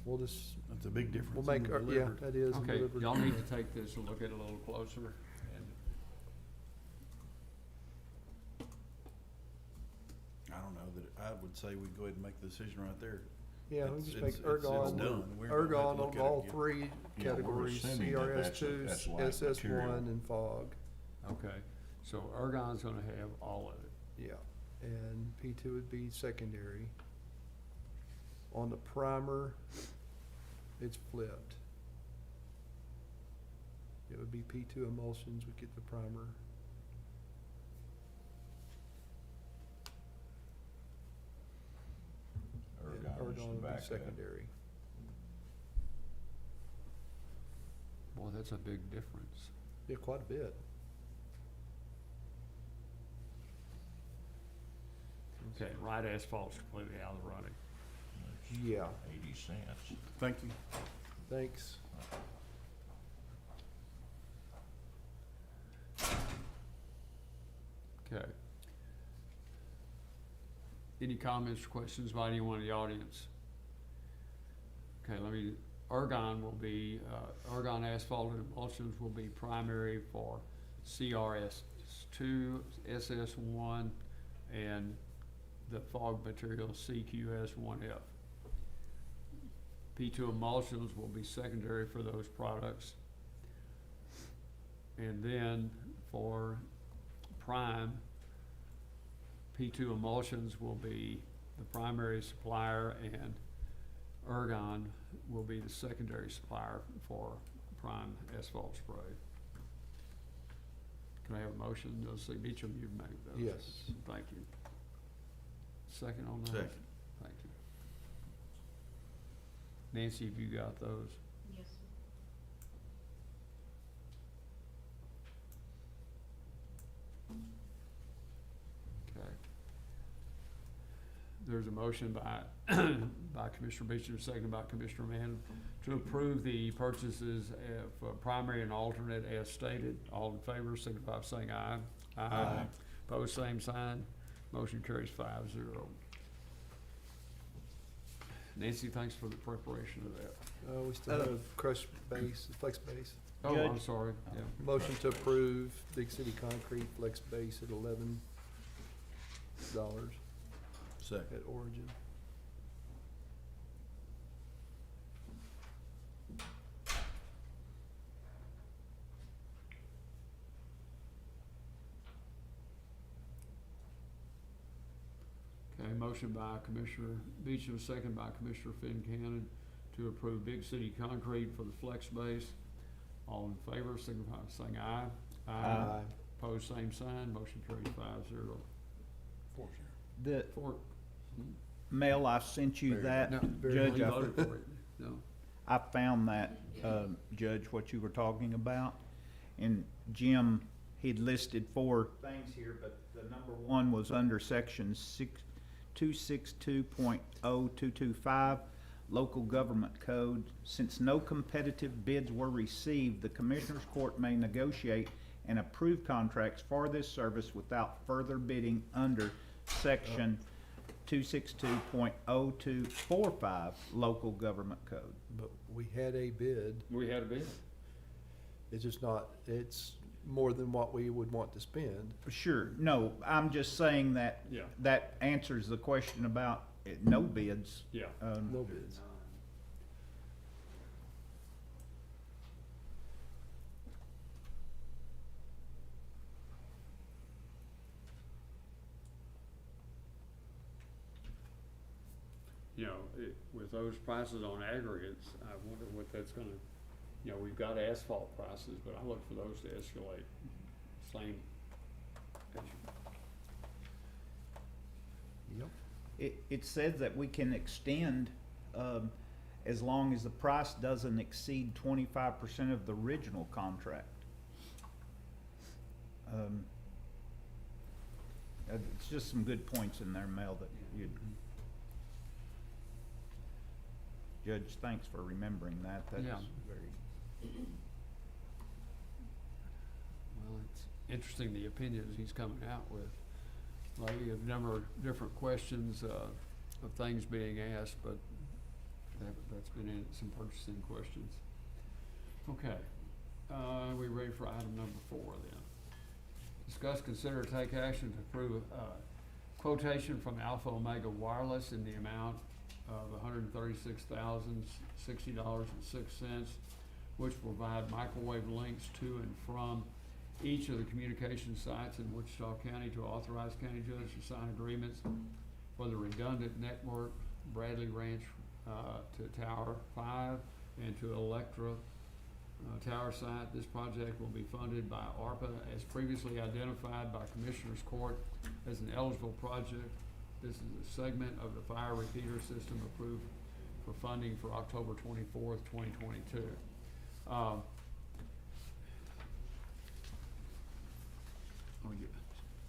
we'll just, That's a big difference. we'll make, in yeah, delivered. that is. in Okay, delivered. y'all need to take this and look at it a little closer. And I don't know that, I would say we go ahead and make the decision right there. Yeah, we It's- just make it's ergon, done. We don't have to ergon look on at it all again. three Yeah, we're categories, assuming that that's a- CRS2, that's like SS1, material. and fog. Okay, so ergon's gonna have all of it. Yeah, and P2 would be secondary. On the primer, it's flipped. It would be P2 emulsions would get the primer. and Ergon is the would be backup. secondary. Boy, that's a big difference. Yeah, quite a bit. Okay, right asphalt's completely out of the running. Yeah, 80 cents. Thank you. thanks. Okay. Any comments or questions by anyone in the audience? Okay, ergon will be, ergon asphalt and emulsions will be primary for CRS2, SS1, and the fog material CQS1F. P2 emulsions will be secondary for those products. And then for prime, P2 emulsions will be the primary supplier and ergon will be the secondary supplier for prime asphalt spray. Can I have a motion? Let's see, Beecham, you've made those. Yes. Thank you. Second on that? Second. Thank you. Nancy, have you got those? Yes, sir. Okay. There's a motion by, by Commissioner Beecham, seconded by Commissioner Mann, to approve the purchases for primary and alternate as stated. All in favor, signify by saying aye. Aye. Pose same sign. Motion carries 5-0. Nancy, thanks for the preparation of that. We still have crush base, flex base. Oh, I'm Judge? sorry, yeah. Motion to approve Big City Concrete flex base at $11 Second. at Origin. Okay, motion by Commissioner Beecham, second by Commissioner Fincannon to approve Big City Concrete for the flex base. All in favor, signify by saying aye. Aye. Pose same sign, motion carries 5-0. The Four, mail I sent you that, no, Judge, you I- voted for it, no. I found that, Judge, what you were talking about. And Jim, he'd listed 4 things here, but the number 1 was under section 262.0225, local government code. Since no competitive bids were received, the Commissioners Court may negotiate and approve contracts for this service without further bidding under section 262.0245 local government code. But we had a bid. We had a bid. It's just not, it's more than what we would want to spend. Sure, no, I'm just saying that, Yeah. that answers the question about no bids. Yeah. No bids. You know, with those prices on aggregates, I wonder what that's gonna, you know, we've got asphalt prices, but I look for those to escalate. Same. Yep. It says that we can extend, as long as the price doesn't exceed 25% of the original contract. It's just some good points in there, Mel, that you'd. Judge, thanks for remembering that. That's Yeah. very. Well, it's interesting the opinions he's coming out with. Like, a number of different questions, of things being asked, but that's been in some purchasing questions. Okay, we ready for item number 4 then? Discuss, consider, take action to approve, quotation from Alpha Omega Wireless in the amount of $136,060.06, which will provide microwave links to and from each of the communication sites in Wichita County to authorize county judge to sign agreements for the redundant network Bradley Ranch to Tower 5 and to Electra Tower site. This project will be funded by ARPA as previously identified by Commissioners Court as an eligible project. This is a segment of the fire repeater system approved for funding for October 24th, 2022.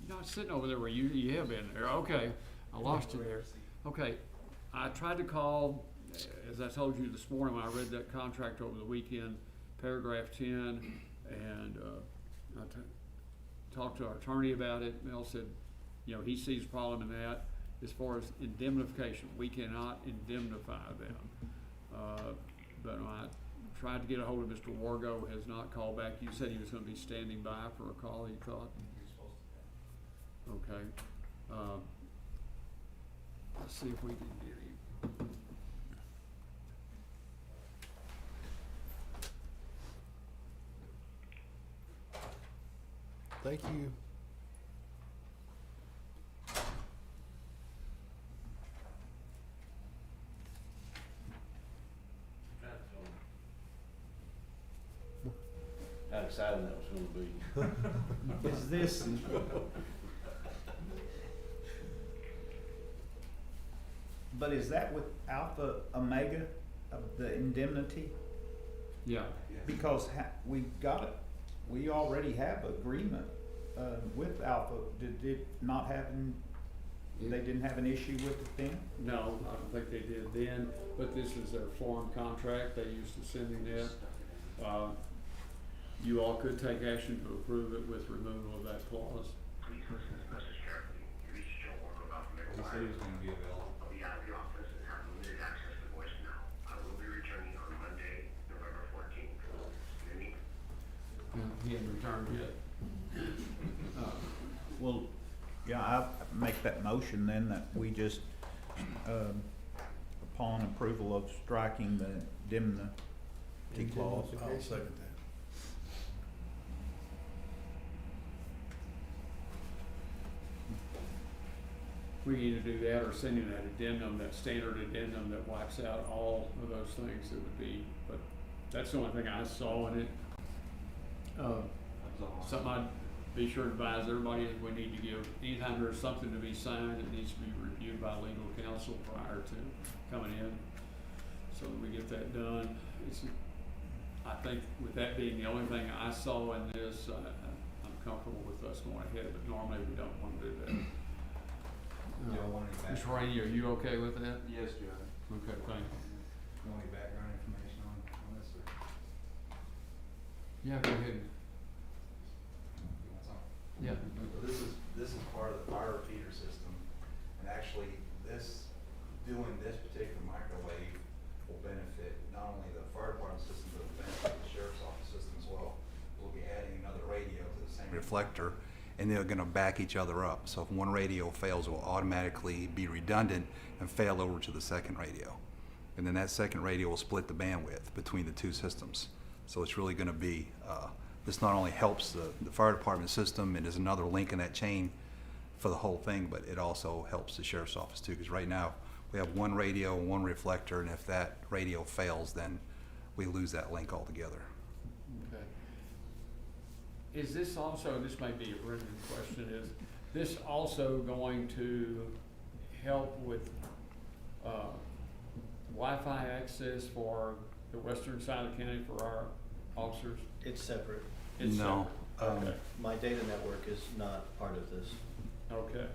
You're not sitting over there where you have been there. Okay, I lost you there. Okay, I tried to call, as I told you this morning when I read that contract over the weekend, paragraph 10, and I talked to our attorney about it. Mel said, you know, he sees a problem in that. As far as indemnification, we cannot indemnify them. But I tried to get a hold of Mr. Wargo, has not called back. You said he was gonna be standing by for a call, you thought? Okay. Let's see if we can get him. Thank you. How exciting that was gonna be. Is this, but is that with Alpha Omega of the indemnity? Yeah. Because we already have agreement, with Alpha. Did it not have, they didn't have an issue with it then? No, I don't think they did then, but this is their form contract. They used to send me that. You all could take action to approve it with removal of that clause. He said he was gonna be available. I'll be out of the office and have limited access to voicemail. I will be returning on Monday, November 14th. Vinny? He hadn't returned yet. Well, yeah, I make that motion then that we just, upon approval of striking the indemnity clause. I'll second that. We can either do that or send him that addendum, that standard addendum that wipes out all of those things that would be, but that's the only thing I saw in it. Something I'd be sure to advise everybody is we need to give, anytime there's something to be signed, it needs to be reviewed by legal counsel prior to coming in, so that we get that done. I think with that being the only thing I saw in this, I'm comfortable with us going ahead, but normally we don't wanna do that. You don't want any Mr. Rainey, are you okay with that? Yes, Judge. Okay, thank you. You want any background information on this, or? Yeah, go ahead. You want some? Yeah. So this is part of the fire repeater system, and actually doing this particular microwave will benefit not only the fire department system, but will benefit the sheriff's office system as well. We'll be adding another radio to the same reflector, and they're gonna back each other up. So if one radio fails, it will automatically be redundant and fail over to the second radio. And then that second radio will split the bandwidth between the two systems. So it's really gonna be, this not only helps the fire department system and is another link in that chain for the whole thing, but it also helps the sheriff's office too, because right now we have one radio, one reflector, and if that radio fails, then we lose that link altogether. Okay. Is this also, this may be a written question, is this also going to help with Wi-Fi access for the western side of the county for our officers? It's separate. It's No. separate. Okay. My data network is not part of this. Okay.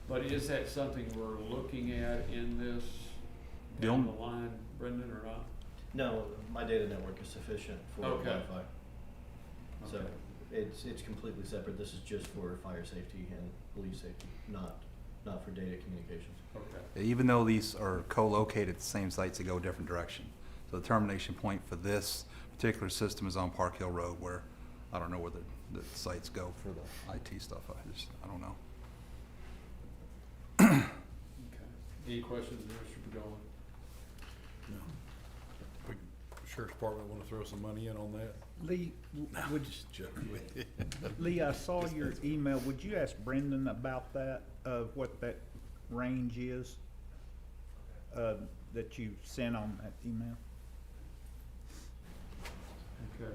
But is that something we're looking at in this Bill? down the line, Brendan, or not? No, my data network is sufficient for Okay. Wi-Fi. So Okay. it's completely separate. This is just for fire safety and police safety, not for data communications. Okay. Even though these are co-located at the same sites, they go a different direction. So the termination point for this particular system is on Park Hill Road, where I don't know where the sites go for the IT stuff. I don't know. Okay. Any questions, Mr. Pagola? No. Sheriff's Department wanna throw some money in on that? Lee, would, Just joking with you. Lee, I saw your email. Would you ask Brendan about that, what that range is, that you sent on that email? Okay.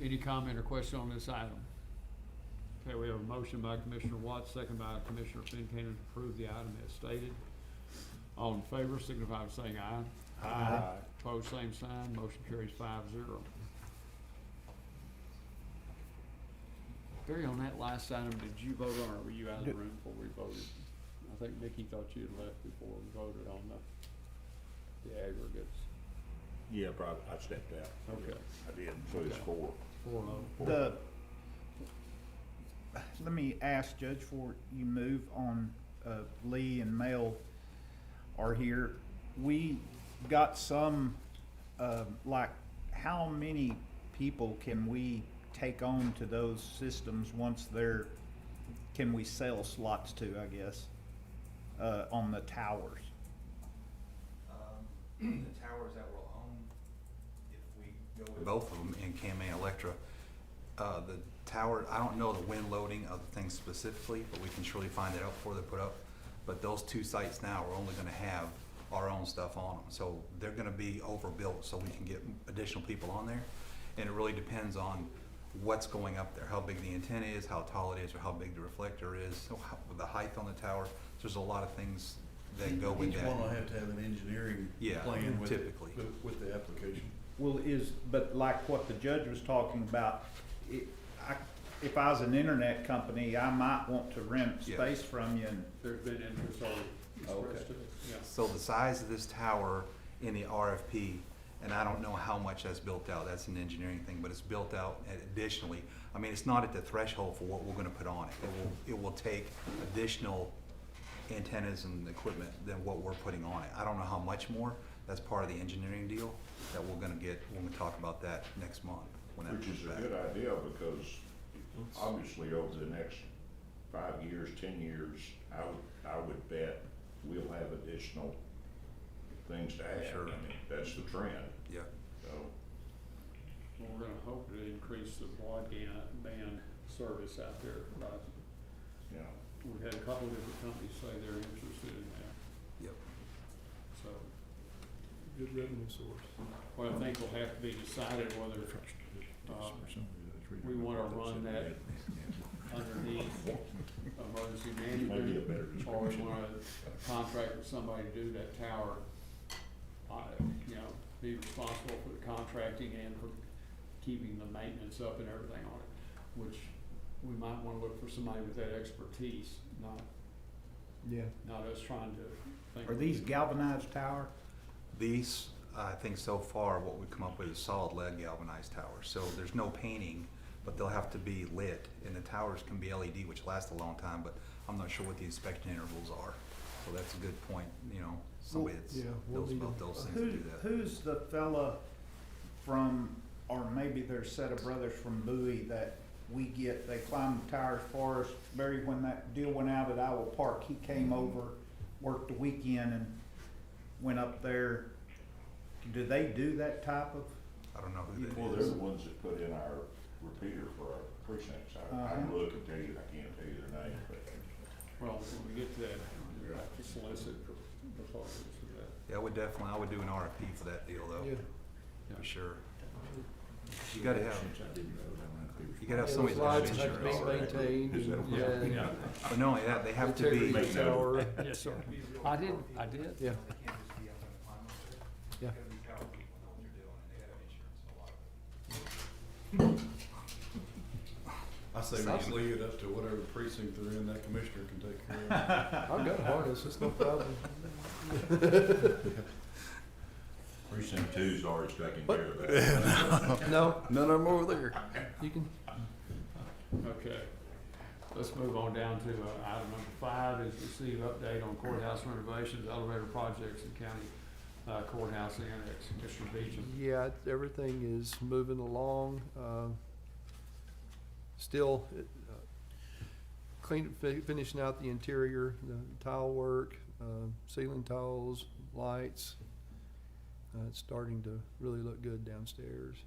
Any comment or question on this item? Okay, we have a motion by Commissioner Watts, second by Commissioner Finnegan to approve the item as stated. All in favor, signify by saying aye. Aye. Opposed, same sign. Motion carries 5-0. Barry, on that last item, did you vote on, or were you out of the room before we voted? I think Nikki thought you had left before we voted on the aggregates. Yeah, probably, I stepped out. Okay. I did, so it's Okay. 4-0. Let me ask, Judge, before you move on, Lee and Mel are here. We got some, like, how many people can we take on to those systems once can we sell slots to, I guess, on the towers? The towers that will own, if we go with both of them in Kaman Electra, the tower, I don't know the wind loading of the things specifically, but we can surely find it out before they put up. But those two sites now are only gonna have our own stuff on them, so they're gonna be overbuilt so we can get additional people on there. And it really depends on what's going up there, how big the antenna is, how tall it is, or how big the reflector is, so the height on the tower. There's a lot of things that go with Each that. one will have to have an engineering Yeah, plan with it, typically. with the application. Well, but like what the judge was talking about, if I was an internet company, I might want to rent Yeah. space from you and, There's been interest already Okay. expressed to it, yeah. So the size of this tower in the RFP, and I don't know how much that's built out, that's an engineering thing, but it's built out additionally. I mean, it's not at the threshold for what we're gonna put on it. It will take additional antennas and equipment than what we're putting on it. I don't know how much more, that's part of the engineering deal that we're gonna get when we talk about that next month. When that Which comes is a back. good idea, because obviously over the next 5 years, 10 years, I would bet we'll have additional things to add. Sure. I mean, that's the trend, Yeah. so. Well, we're gonna hope to increase the broadband service out there, right? Yeah. We've had a couple of different companies say they're interested in that, Yep. so. Good revenue source. Well, I think will have to be decided whether, we wanna run that underneath emergency Maybe a management, better or we description. wanna contract with somebody to do that tower. Be responsible for the contracting and for keeping the maintenance up and everything on it. which we might wanna look for somebody with that expertise, not us trying to think. Are these galvanized tower? These, I think so far, what we've come up with is solid lead galvanized towers. So there's no painting, but they'll have to be lit. And the towers can be LED, which last a long time, but I'm not sure what the inspection intervals are. So that's a good point, you know, somebody that's knows about those things to do that. Who's the fella from, or maybe their set of brothers from Bowie that we get, they climbed the towers for us? Barry, when that deal went out at Iowa Park, he came over, worked the weekend and went up there. Do they do that type of? I don't know who that is. Well, they're the ones that put in our repeater for our precincts. I can look and tell you, I can't tell you their name, but. Well, when we get to that, we'll have to solicit proposals for that. Yeah, I would do an RFP for that deal though. Yeah. For sure. You gotta have, Those somebody that has lights have to be insurance. maintained, and But not only that, they have to be. integrity of the tower. Yes, sir. I did. Yeah. Yeah. I say we just leave it up to whatever precinct they're in, that commissioner can take care of it. I've got a harness, it's no problem. Precinct two's already taking care of that. No, None of them over there. you can, Okay, let's move on down to, item number 5 is receive update on courthouse renovations, elevator projects, and county courthouse annex. Mr. Beecham. yeah, everything is moving along, still, finishing out the interior, the tile work, ceiling tiles, lights. It's starting to really look good downstairs.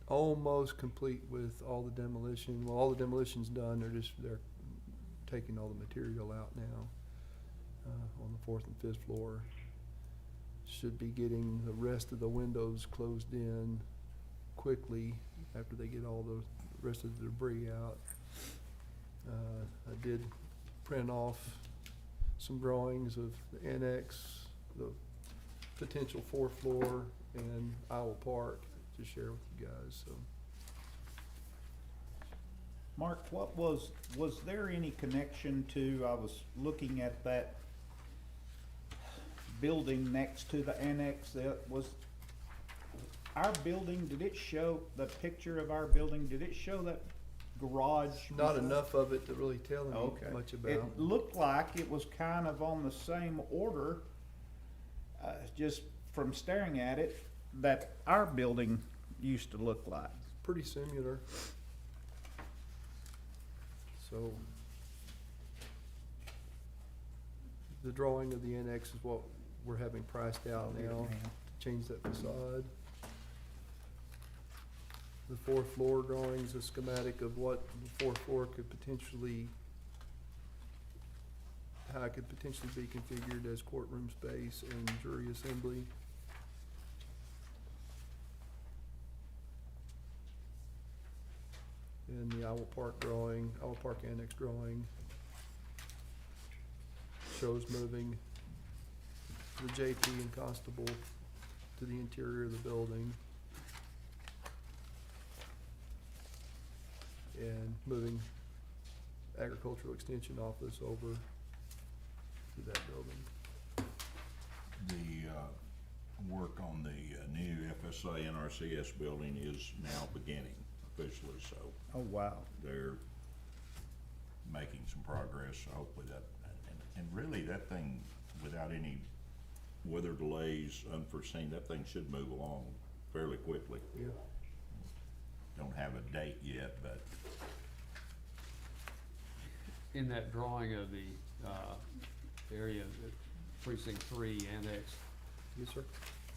Almost complete with all the demolition. Well, all the demolition's done. They're taking all the material out now on the 4th and 5th floor. Should be getting the rest of the windows closed in quickly after they get all the rest of the debris out. I did print off some drawings of the annex, the potential 4th floor, and Iowa Park to share with you guys, so. Mark, was there any connection to, I was looking at that building next to the annex, that was, our building, did it show, the picture of our building, did it show that garage? Not enough of it to really tell me Okay. much about. It looked like it was kind of on the same order, just from staring at it, that our building used to look like. Pretty similar. So, the drawing of the annex is what we're having priced out now, to change that facade. The 4th floor drawings, a schematic of what the 4th floor could potentially, how it could potentially be configured as courtroom space and jury assembly. And the Iowa Park drawing, Iowa Park Annex drawing shows moving the JP and Constable to the interior of the building and moving Agricultural Extension Office over to that building. The work on the new FSA NRCS building is now beginning officially, so. Oh, wow. They're making some progress, hopefully that, and really that thing, without any weather delays unforeseen, that thing should move along fairly quickly. Yeah. Don't have a date yet, but. In that drawing of the area, precinct 3 annex, Yes, sir.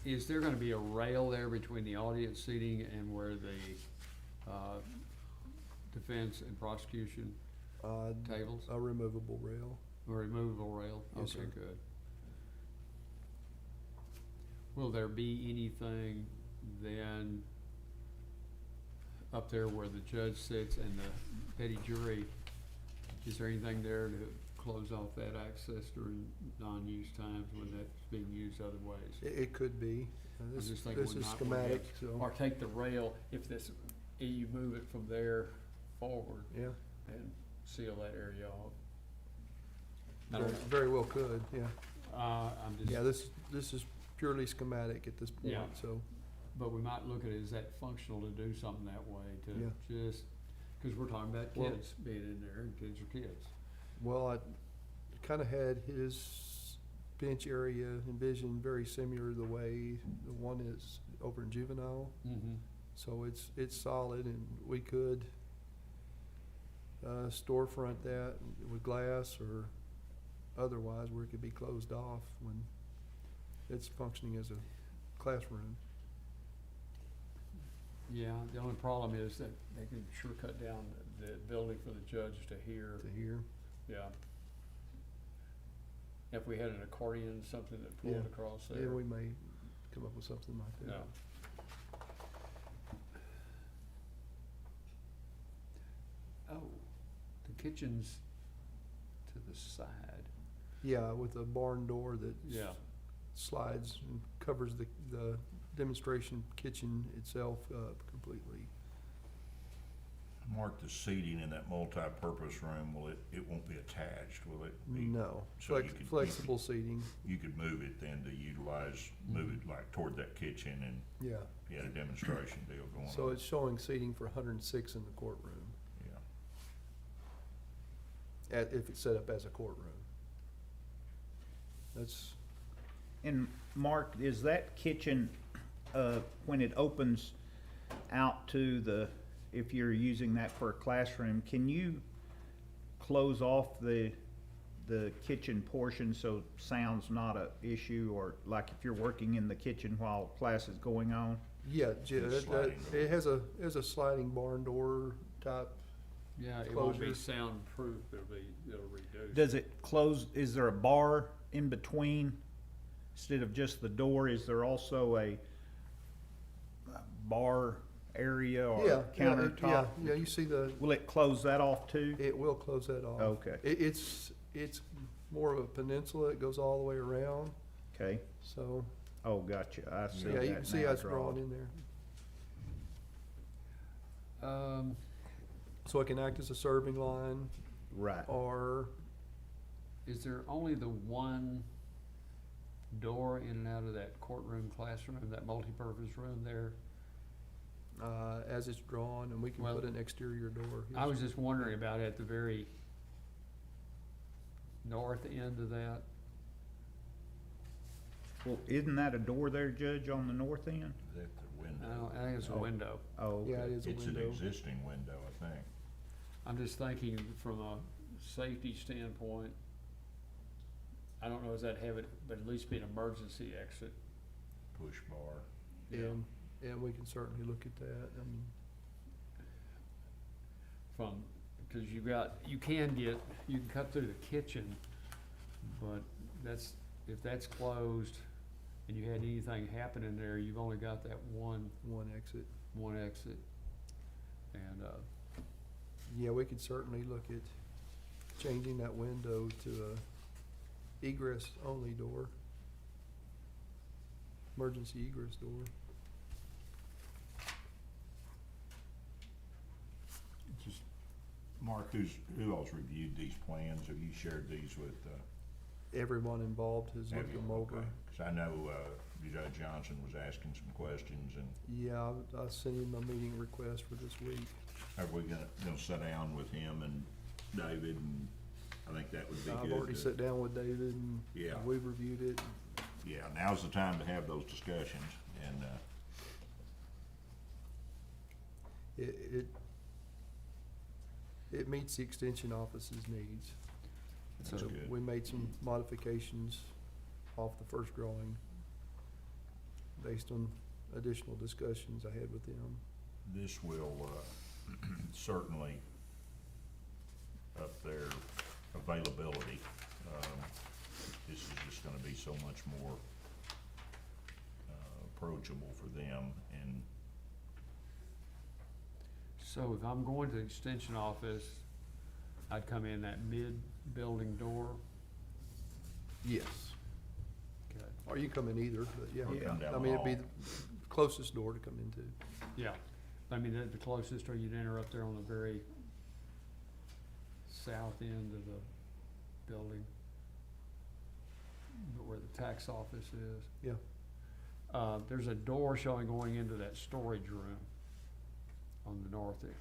is there gonna be a rail there between the audience seating and where the defense and prosecution tables? A removable rail. A removable rail? Yes, Okay, sir. good. Will there be anything then up there where the judge sits and the petty jury? Is there anything there to close off that access during non-use times when that's being used used other ways. It could be. I'm This, just thinking this we is might wanna schematic, get- so, Or take the rail, if this, you move it from there forward yeah. and seal that area off. I Very, don't know. very well could, yeah. I'm just. Yeah, this is purely schematic at this point, Yeah. so, But we might look at it, is that functional to do something that way, Yeah. to just, cause we're talking about Well- kids being in there, and kids are kids. well, I kinda had his bench area envisioned very similar to the way the one is over in juvenile. Mm-hmm. So it's solid, and we could storefront that with glass or otherwise where it could be closed off when it's functioning as a classroom. Yeah, the only problem is that they can sure cut down the ability for the judge to hear, To hear, yeah. If we had an accordion, something that pulled Yeah. across there. yeah, we may come up with something like that. Yeah. Oh, the kitchen's to the side. Yeah, with a barn door that Yeah. slides and covers the demonstration kitchen itself completely. Mark, the seating in that multi-purpose room, it won't be attached, will it? be- No, So you could- flexible seating, You could move it then to utilize, move it like toward that kitchen and yeah. you had a demonstration deal going on. So it's showing seating for 106 in the courtroom, Yeah. if it's set up as a courtroom. That's, And Mark, is that kitchen, when it opens out to the, if you're using that for a classroom, can you close off the kitchen portion so sound's not a issue, or like if you're working in the kitchen while class is going on? yeah, It's sliding door. it has a sliding barn door type. Yeah, it won't be Closure. soundproof, it'll reduce. Does it close, is there a bar in between? Instead of just the door, is there also a bar area or Yeah, countertop? Yeah, you see Will it close that off too? it will close that off. Okay. It's more of a peninsula, it goes all the way around, Okay, so, oh, gotcha, I see yeah, you that can see now how it's drawn. drawn in there. Um, So it can act as a serving line, Right, or, is there only the one door in and out of that courtroom, classroom, that multipurpose room there? as it's drawn, and we can Well, put an exterior door. I was just wondering about at the very north end of that. well, isn't that a door there, Judge, on the north end? Is that the window? I think it's a window. Oh, Yeah, it okay. is a It's an window. existing window, I think. I'm just thinking from a safety standpoint, I don't know, does that have it, but at least be an emergency exit. Push bar. And we can certainly look at that, I mean, From, because you can cut through the kitchen, but if that's closed and you had anything happen in there, you've only got that one exit. exit. And, Yeah, we could certainly look at changing that window to a egress-only door. Emergency egress door. just, Mark, who else reviewed these plans? Have you shared these with, Everyone involved has have looked you? them over. Okay. 'Cause I know, Judge Johnson was asking some questions and Yeah, I sent him a meeting request for this week. are we gonna sit down with him and David, and I think that would be good. I've already to- sat down with David and Yeah. we've reviewed it. Yeah, now's the time to have those discussions, and, It meets the extension office's needs. That's So good. we made some modifications off the first drawing based on additional discussions I had with them. this will, certainly up their availability. This is just gonna be so much more, approachable for them, and so if I'm going to the extension office, I'd come in that mid-building door. Yes. Okay. Or you come in either, but yeah. Or come down I the mean, it'd be hall. the closest door to come into. Yeah, I mean, the closest, or you'd enter up there on the very south end of the building, where the tax office is. Yeah. There's a door showing going into that storage room on the north there.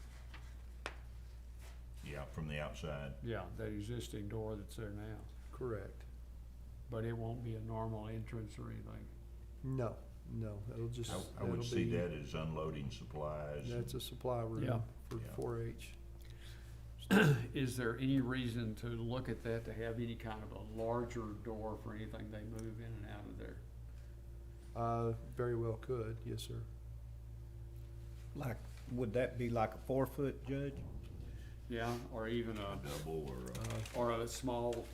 Yeah, from the outside. Yeah, that existing door that's there now, Correct. but it won't be a normal entrance or anything. No, it'll just, I that'll would see be, that as unloading supplies. that's a supply room Yeah. for Yeah. 4-H. Is there any reason to look at that, to have any kind of a larger door for anything they move in and out of there? Very well could, yes, sir. Like, would that be like a 4-foot, Judge? Yeah, or even a, Double or a small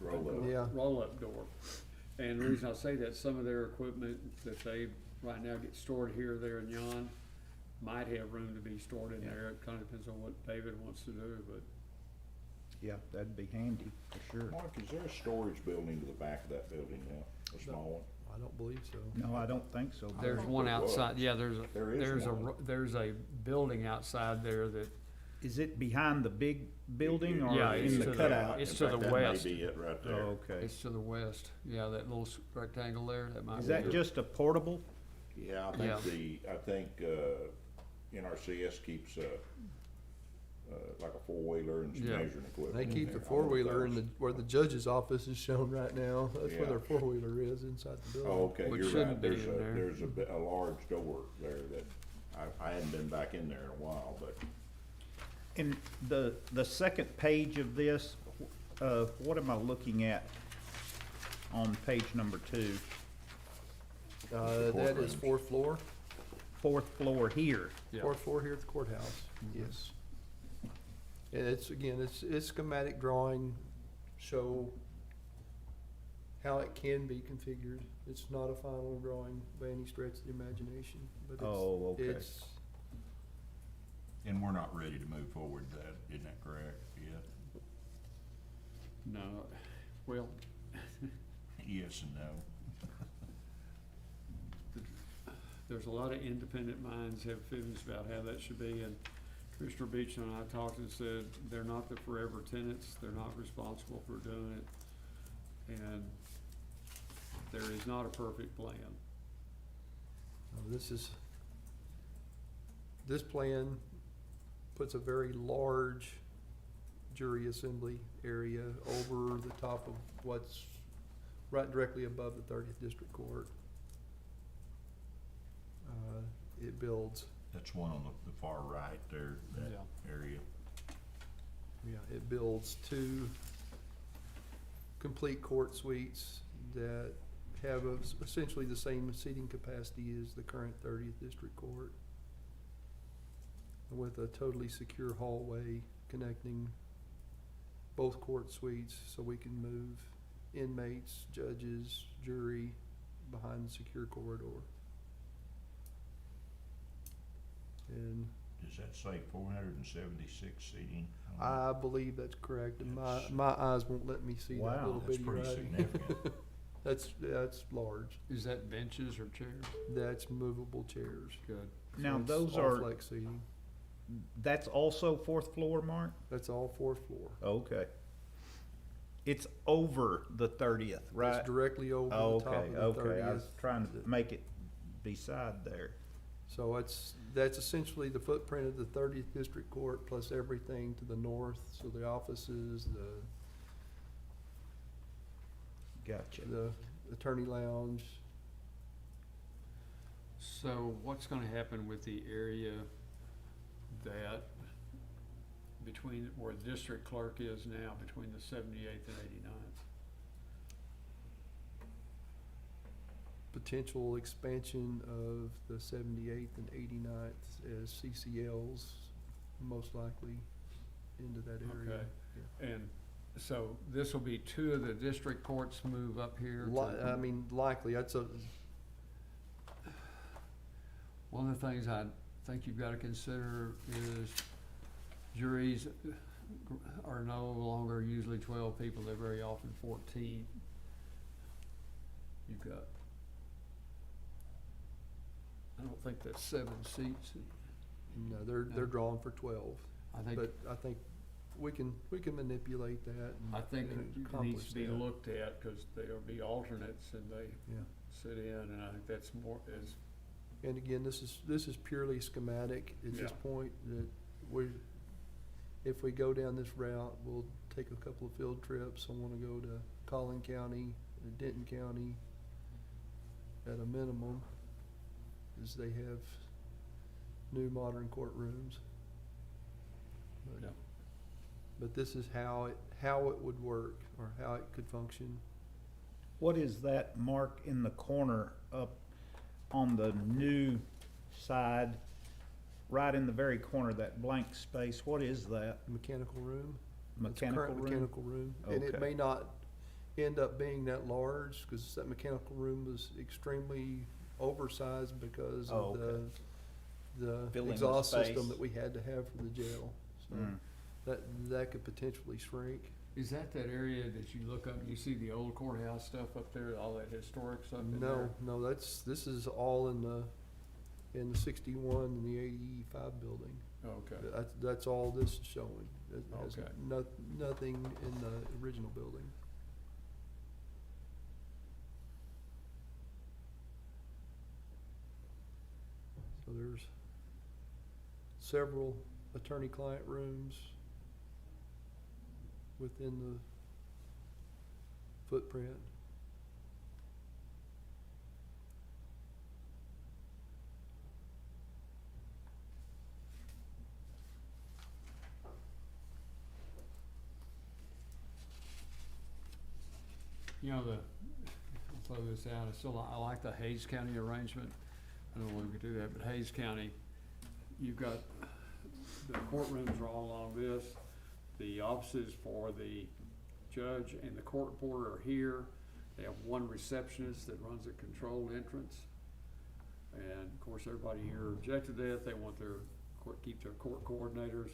roll up. Yeah, roll-up door. And the reason I say that, some of their equipment that they right now get stored here, there, and yon, might have room to be stored in there. It kinda depends on what David wants to do, but Yeah, that'd be handy, for sure. Mark, is there a storage building to the back of that building now, a small one? I don't believe so. No, I don't think so. there's one there was. outside, yeah, there's There is a, one. there's a building outside there that, Is it behind the big building or Yeah, it's in to the the- cutout? it's In to fact, the that may west. be it right Oh, there. okay. it's to the west. Yeah, that little rectangle there, that might Is be that it. just a portable? Yeah, Yeah. I think, NRCS keeps, like a four-wheeler and some Yeah. measuring equipment. They in keep there. the I wonder if four-wheeler in those- the, where the judge's office is shown right now. That's where Yeah. their four-wheeler is, inside the building. Oh, okay, Which you're shouldn't right, be there's in there. there's a large door there that, I hadn't been back in there in a while, but In the second page of this, what am I looking at on page number 2? That is fourth floor, Fourth floor here. Yeah. fourth floor here at the courthouse, yes. And it's, again, it's schematic drawing, show how it can be configured. It's not a final drawing by any stretch of the imagination, but it's. Oh, okay. It's, and we're not ready to move forward that, isn't that correct, yet? No, well, Yes and no. there's a lot of independent minds have feelings about how that should be, and Commissioner Beecham and I talked and said, they're not the forever tenants, they're not responsible for doing it, and there is not a perfect plan. this plan puts a very large jury assembly area over the top of what's right directly above the 30th District Court. It builds, That's one on the far right there, that Yeah. area. it builds 2 complete court suites that have essentially the same seating capacity as the current 30th District Court, with a totally secure hallway connecting both court suites, so we can move inmates, judges, jury behind the secure corridor. And Does that say 476 seating? I believe that's correct, and That's- my eyes won't let me see that Wow, little that's bitty pretty writing. significant. That's large. Is that benches or chairs? That's movable chairs. Good. So Now, it's those all are, flex seating. that's also fourth floor, Mark? That's all fourth floor. Okay. It's over the 30th, right? It's directly over Oh, the top okay, of the 30th. okay. I was trying to make it beside there. So that's essentially the footprint of the 30th District Court plus everything to the north, so the offices, Gotcha. the attorney lounge. So what's gonna happen with the area that, between, where the district clerk is now, between the 78th and 89th? Potential expansion of the 78th and 89th as CCLs, most likely into that area. Okay. Yeah. And so this will be 2 of the district courts move up here to. I mean, likely, that's a, One of the things I think you've gotta consider is juries are no longer usually 12 people, they're very often 14. you've got, I don't think that's 7 seats. No, they're drawn for 12. I think, But I think we can manipulate that and I think and it needs accomplish to be that. looked at, cause there'll be alternates and they Yeah. sit in, and I think that's more, is, And again, this is purely schematic at this Yeah. point, that if we go down this route, we'll take a couple of field trips. I wanna go to Collin County, Denton County, at a minimum, as they have new modern courtrooms. But- Yeah. But this is how it would work, or how it could function. What is that mark in the corner up on the new side, right in the very corner, that blank space? What is that? Mechanical room. It's a Mechanical current room? mechanical room. And it Okay. may not end up being that large, because that mechanical room was extremely oversized because Oh, of okay. the Filling the exhaust system space. that we had to have for the jail. So Mm. that could potentially shrink. is that area that you look up and you see the old courthouse stuff up there, all that historic stuff in there? No, this is all in the 61 and the 85 building. Okay, That's all this is showing. It has Okay. nothing in the original building. So there's several attorney-client rooms within the footprint. you know, I'll throw this out, I like the Hayes County arrangement. I don't know if we could do that, but Hayes County, you've got, the courtrooms are all along this. The offices for the judge and the court reporter are here. They have one receptionist that runs a controlled entrance. And of course, everybody here objected to that. They want their keep their court coordinators.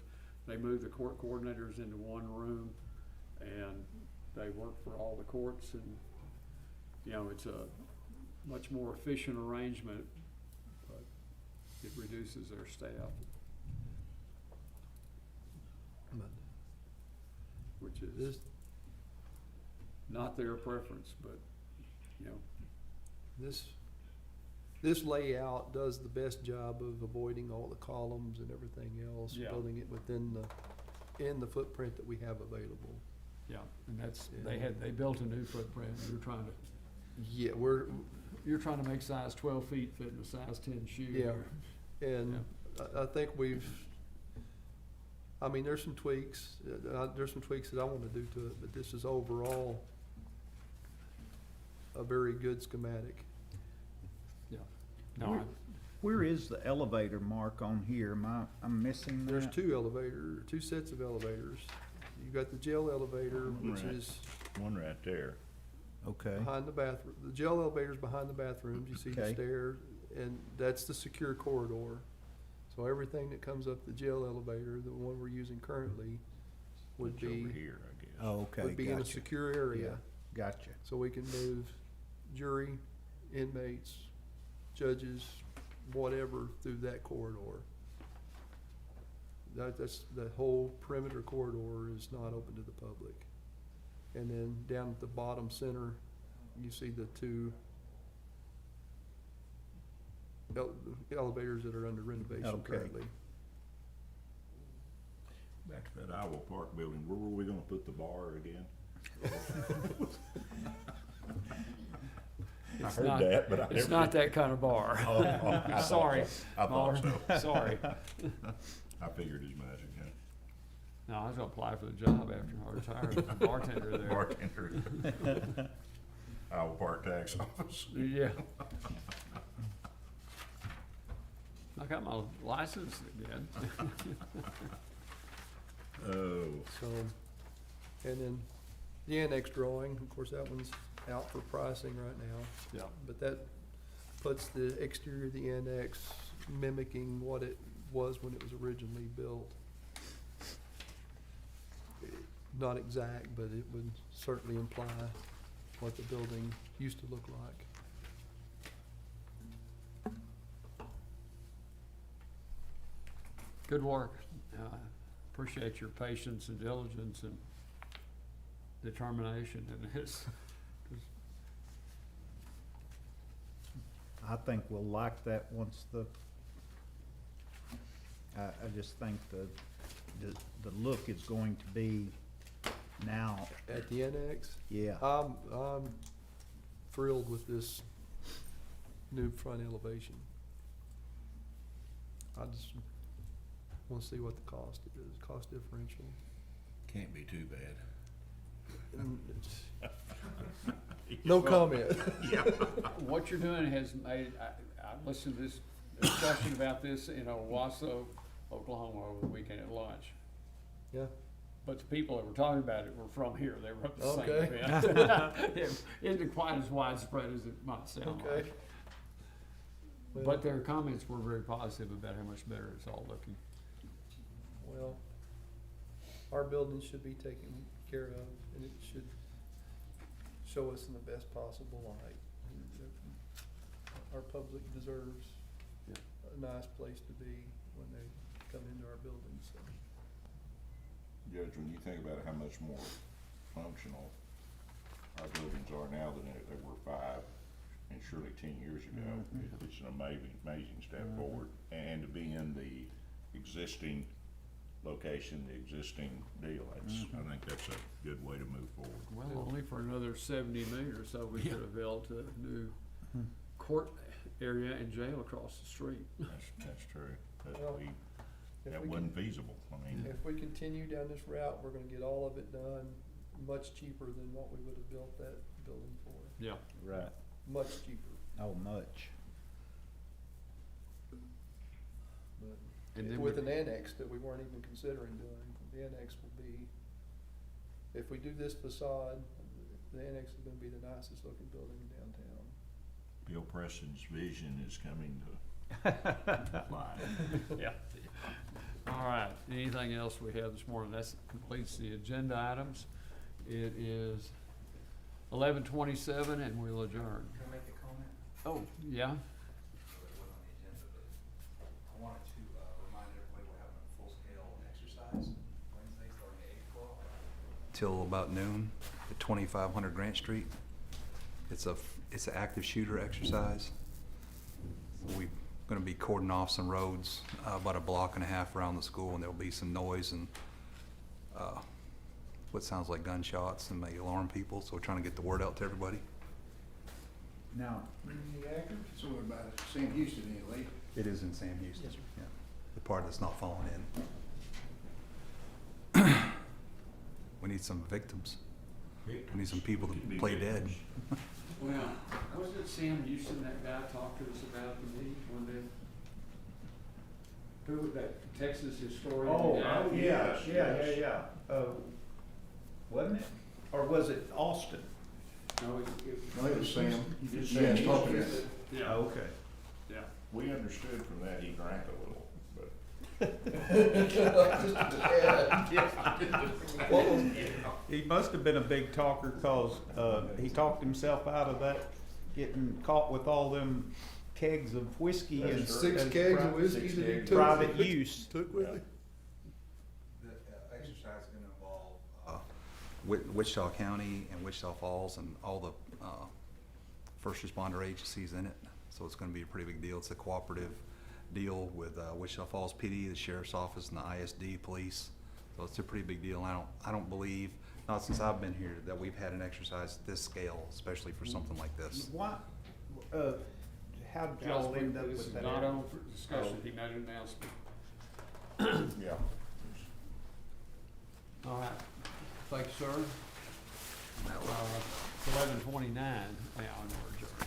They move the court coordinators into one room, and they work for all the courts. And you know, it's a much more efficient arrangement, but it reduces their staff, But which is this, not their preference, but you know. This layout does the best job of avoiding all the columns and everything else, Yeah. building it within in the footprint that we have available. Yeah, and that's, Yeah. they built a new footprint, you're trying to, Yeah, you're trying to make size 12 feet fit in a size 10 shoe. Yeah. And I think I mean, there's some tweaks that I wanna do to it, but this is overall a very good schematic. Yeah. No, Where is the elevator mark on here? I'm missing that? There's two sets of elevators. You've got the jail elevator, which Right. is One right there. Okay. behind the bathroom. The jail elevator's behind the bathrooms. You see the Okay. stairs, and that's the secure corridor. So everything that comes up the jail elevator, the one we're using currently, would It's be over here, I guess. Oh, okay, would be in a gotcha. secure area. Gotcha. So we can move jury, inmates, judges, whatever through that corridor. That's, the whole perimeter corridor is not open to the public. And then down at the bottom center, you see the two elevators that are under renovation Okay. currently. Back to that Iowa Park building, where were we gonna put the bar again? I It's heard not- that, but I it's never not did. that kind of bar. Oh, I thought Sorry, so. I thought Marv. so. Sorry. I figured as much, yeah. No, I was gonna apply for the job after I retired as a bartender there. Bartender. Iowa Park Tax Office. Yeah. I got my license again. Oh, So, and then the annex drawing, of course, that one's out for pricing right now. Yeah. But that puts the exterior of the annex mimicking what it was when it was originally built. Not exact, but it would certainly imply what the building used to look like. Good work. Appreciate your patience and diligence and determination in this. I think we'll like that once I just think the look is going to be now. At the annex, Yeah. I'm thrilled with this new front elevation. I just wanna see what the cost is, cost differential. Can't be too bad. And it's- No comment. What you're doing has made, I listened to this discussion about this in Owasso, Oklahoma over the weekend at lunch. Yeah, But the people that were talking about it were from here, they were up the same Okay. event. It isn't quite as widespread as it might sound okay. like. But their comments were very positive about how much better it's all looking. Well, our buildings should be taken care of, and it should show us in the best possible light. Our public deserves a nice place to be when they come into our buildings, so. Judge, when you think about how much more functional our buildings are now than they were 5 and surely 10 years ago, it's an amazing step forward. And to be in the existing location, the existing deal, I think that's a good way to move forward. Well, only for another 70 million or so, we could have built a new court area and jail across the street. That's true. Well, if That we wasn't feasible. I mean, If we continue down this route, we're gonna get all of it done much cheaper than what we would have built that building for. Yeah. Right. Much cheaper. Oh, much. And then With we- an annex that we weren't even considering doing, the annex will be, if we do this facade, the annex is gonna be the nicest looking building in downtown. Bill Preston's vision is coming to life. Yeah. All right, anything else we have this morning? That completes the agenda items. It is 11:27 and we'll adjourn. Can I make a comment? Oh, yeah? I wanted to remind everybody we're having a full-scale exercise Wednesday starting at 8 o'clock. Till about noon at 2500 Grant Street. It's an active shooter exercise. We're gonna be cordoning off some roads, about a block and a half around the school, and there'll be some noise and, what sounds like gunshots and may alarm people, so we're trying to get the word out to everybody. Now, So what about it? Sam Houston, anyway? It is in Sam Houston. Yeah. The part that's not falling in. We need some victims. We need some people to play dead. Well, wasn't it Sam Houston, that guy talked to us about the meeting one day? Who, that Texas historian? guy? yeah. Wasn't it? Or was it Austin? No, No, it was Sam. It's Sam's Sam talking. Houston. Yeah, Okay. yeah. We understood from that he drank a little, but He must have been a big talker, cause, he talked himself out of that, getting caught with all them kegs of whiskey and. That's Six as kegs pri- of whiskey that he took. Private use. Took with him. The exercise is gonna involve Wichita County and Wichita Falls and all the first responder agencies in it. So it's gonna be a pretty big deal. It's a cooperative deal with Wichita Falls PD, the Sheriff's Office, and the ISD Police. So it's a pretty big deal. I don't believe, not since I've been here, that we've had an exercise this scale, especially for something like this. Why, how did Y'all y'all end up this with is that? not area? on for discussion, he made an announcement. yeah. All right, thank you, sir. It's 11:29 now, and we're adjourned.